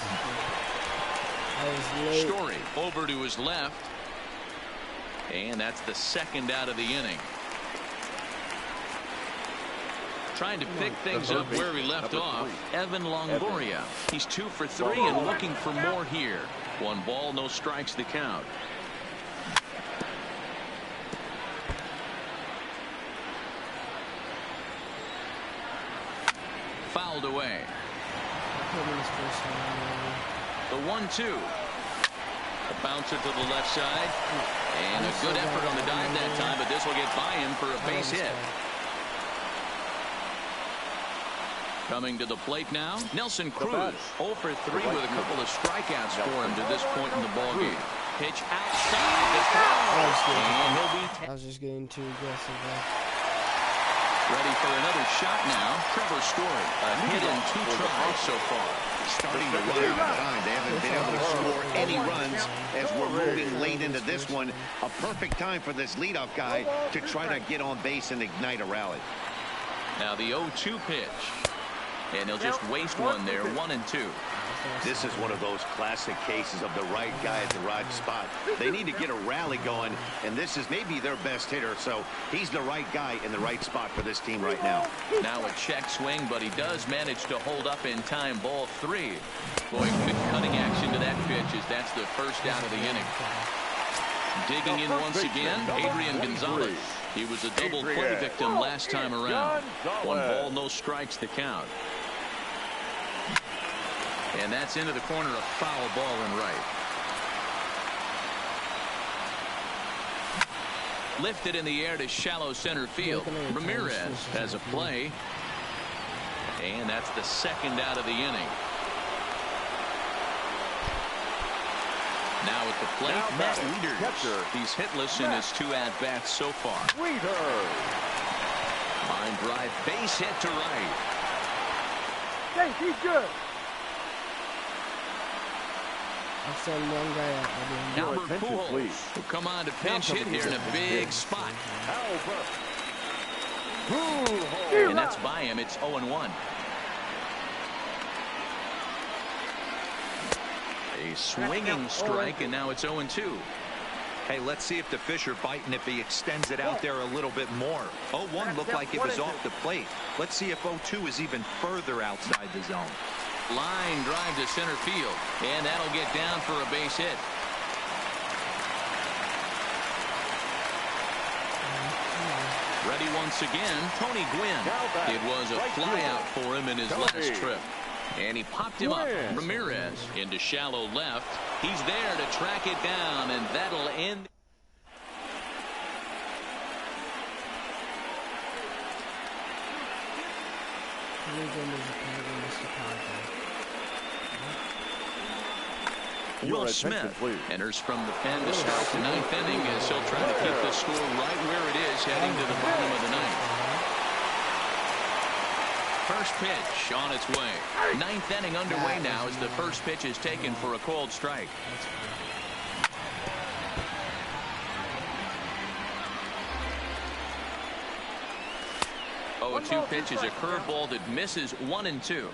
Story over to his left. And that's the second out of the inning. Trying to pick things up where he left off. Evan Longoria. He's 2 for 3 and looking for more here. 1 ball, no strikes the count. Fouled away. The 1-2. A bouncer to the left side. And a good effort on the dive that time, but this will get by him for a base hit. Coming to the plate now, Nelson Cruz. 0 for 3 with a couple of strikeouts for him to this point in the ballgame. Pitch outside the throw. And he'll be I was just getting too aggressive. Ready for another shot now. Trevor Story. A hit in 2 tries so far. Starting to run out of time. They haven't been able to score any runs as we're moving late into this one. A perfect time for this leadoff guy to try to get on base and ignite a rally. Now the 0-2 pitch. And he'll just waste one there. 1-2. This is one of those classic cases of the right guy at the right spot. They need to get a rally going, and this is maybe their best hitter, so he's the right guy in the right spot for this team right now. Now a check swing, but he does manage to hold up in time. Ball 3. Boy, good cutting action to that pitch as that's the first out of the inning. Digging in once again, Adrian Gonzalez. He was a double play victim last time around. 1 ball, no strikes to count. And that's into the corner, a foul ball in right. Lifted in the air to shallow center field. Ramirez has a play. And that's the second out of the inning. Now at the plate, Matt Wieters. He's hitless in his 2 at-bats so far. Line drive, base hit to right. Hey, he's good. I've sent one guy out. Albert Pujols will come on to pinch hit here in a big spot. And that's by him. It's 0-1. A swinging strike, and now it's 0-2. Hey, let's see if the fish are biting if he extends it out there a little bit more. 0-1 looked like it was off the plate. Let's see if 0-2 is even further outside the zone. Line drive to center field, and that'll get down for a base hit. Ready once again, Tony Gwynn. It was a flyout for him in his last trip. And he popped him up. Ramirez into shallow left. He's there to track it down, and that'll end. Will Smith enters from the pen to start the 9th inning as he'll try to keep the score right where it is heading to the bottom of the 9th. First pitch on its way. 9th inning underway now as the first pitch is taken for a called strike. Oh, 2 pitches, a curveball that misses 1-2.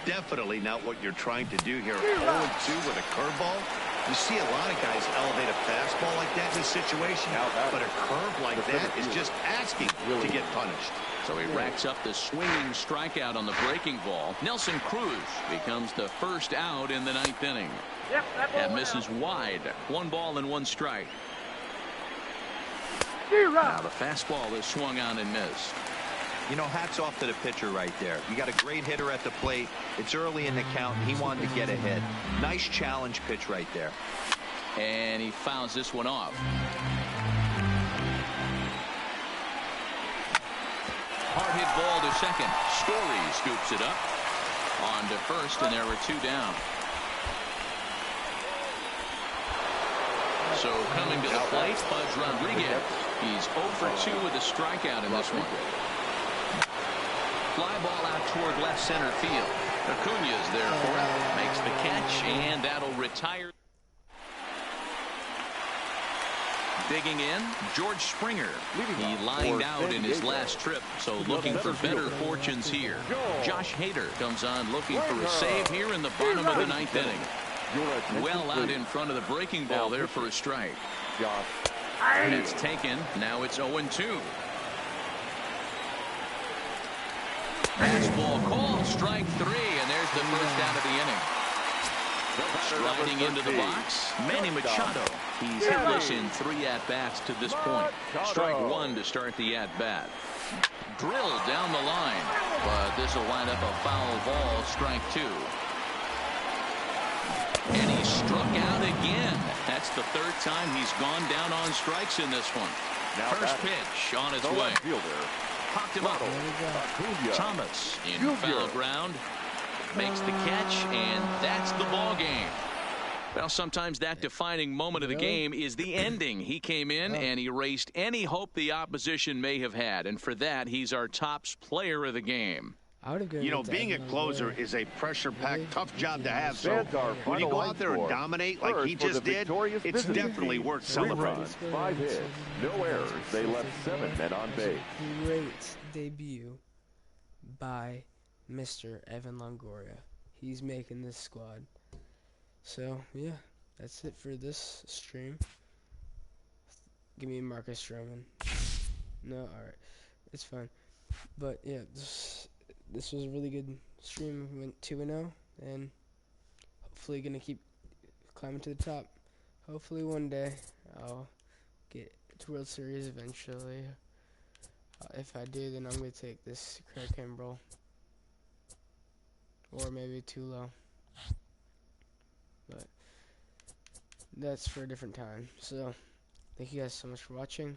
Definitely not what you're trying to do here. 0-2 with a curveball. You see a lot of guys elevate a fastball like that in this situation, but a curve like that is just asking to get punished. So he racks up the swinging strikeout on the breaking ball. Nelson Cruz becomes the first out in the 9th inning. That misses wide. 1 ball and 1 strike. Now the fastball is swung on and missed. You know, hats off to the pitcher right there. You got a great hitter at the plate. It's early in the count, and he wanted to get ahead. Nice challenge pitch right there. And he fouls this one off. Hard hit ball to second. Story scoops it up. On to first, and there were 2 down. So coming to the plate, Pudge Rodriguez. He's 0 for 2 with a strikeout in this one. Fly ball out toward left center field. Acuña's there for it. Makes the catch, and that'll retire. Digging in, George Springer. He lined out in his last trip, so looking for better fortunes here. Josh Hader comes on looking for a save here in the bottom of the 9th inning. Well out in front of the breaking ball there for a strike. And it's taken. Now it's 0-2. Fastball call, strike 3, and there's the first out of the inning. Striding into the box, Manny Machado. He's hitless in 3 at-bats to this point. Strike 1 to start the at-bat. Drilled down the line, but this will wind up a foul ball, strike 2. And he struck out again. That's the 3rd time he's gone down on strikes in this one. First pitch on its way. Popped him up. Thomas in foul ground. Makes the catch, and that's the ball game. Well, sometimes that defining moment of the game is the ending. He came in and erased any hope the opposition may have had, and for that, he's our top player of the game. You know, being a closer is a pressure-packed, tough job to have. So when you go out there and dominate like he just did, it's definitely worth celebrating. 5 hits, no errors. They left 7 men on base. Great debut by Mr. Evan Longoria. He's making this squad. So, yeah, that's it for this stream. Give me Marcus Stroman. No, alright. It's fine. But, yeah, this was a really good stream. We went 2-0, and hopefully going to keep climbing to the top. Hopefully one day I'll get to World Series eventually. If I do, then I'm going to take this Craig Kimbrell. Or maybe too low. But that's for a different time. So, thank you guys so much for watching.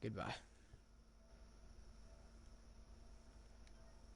Goodbye.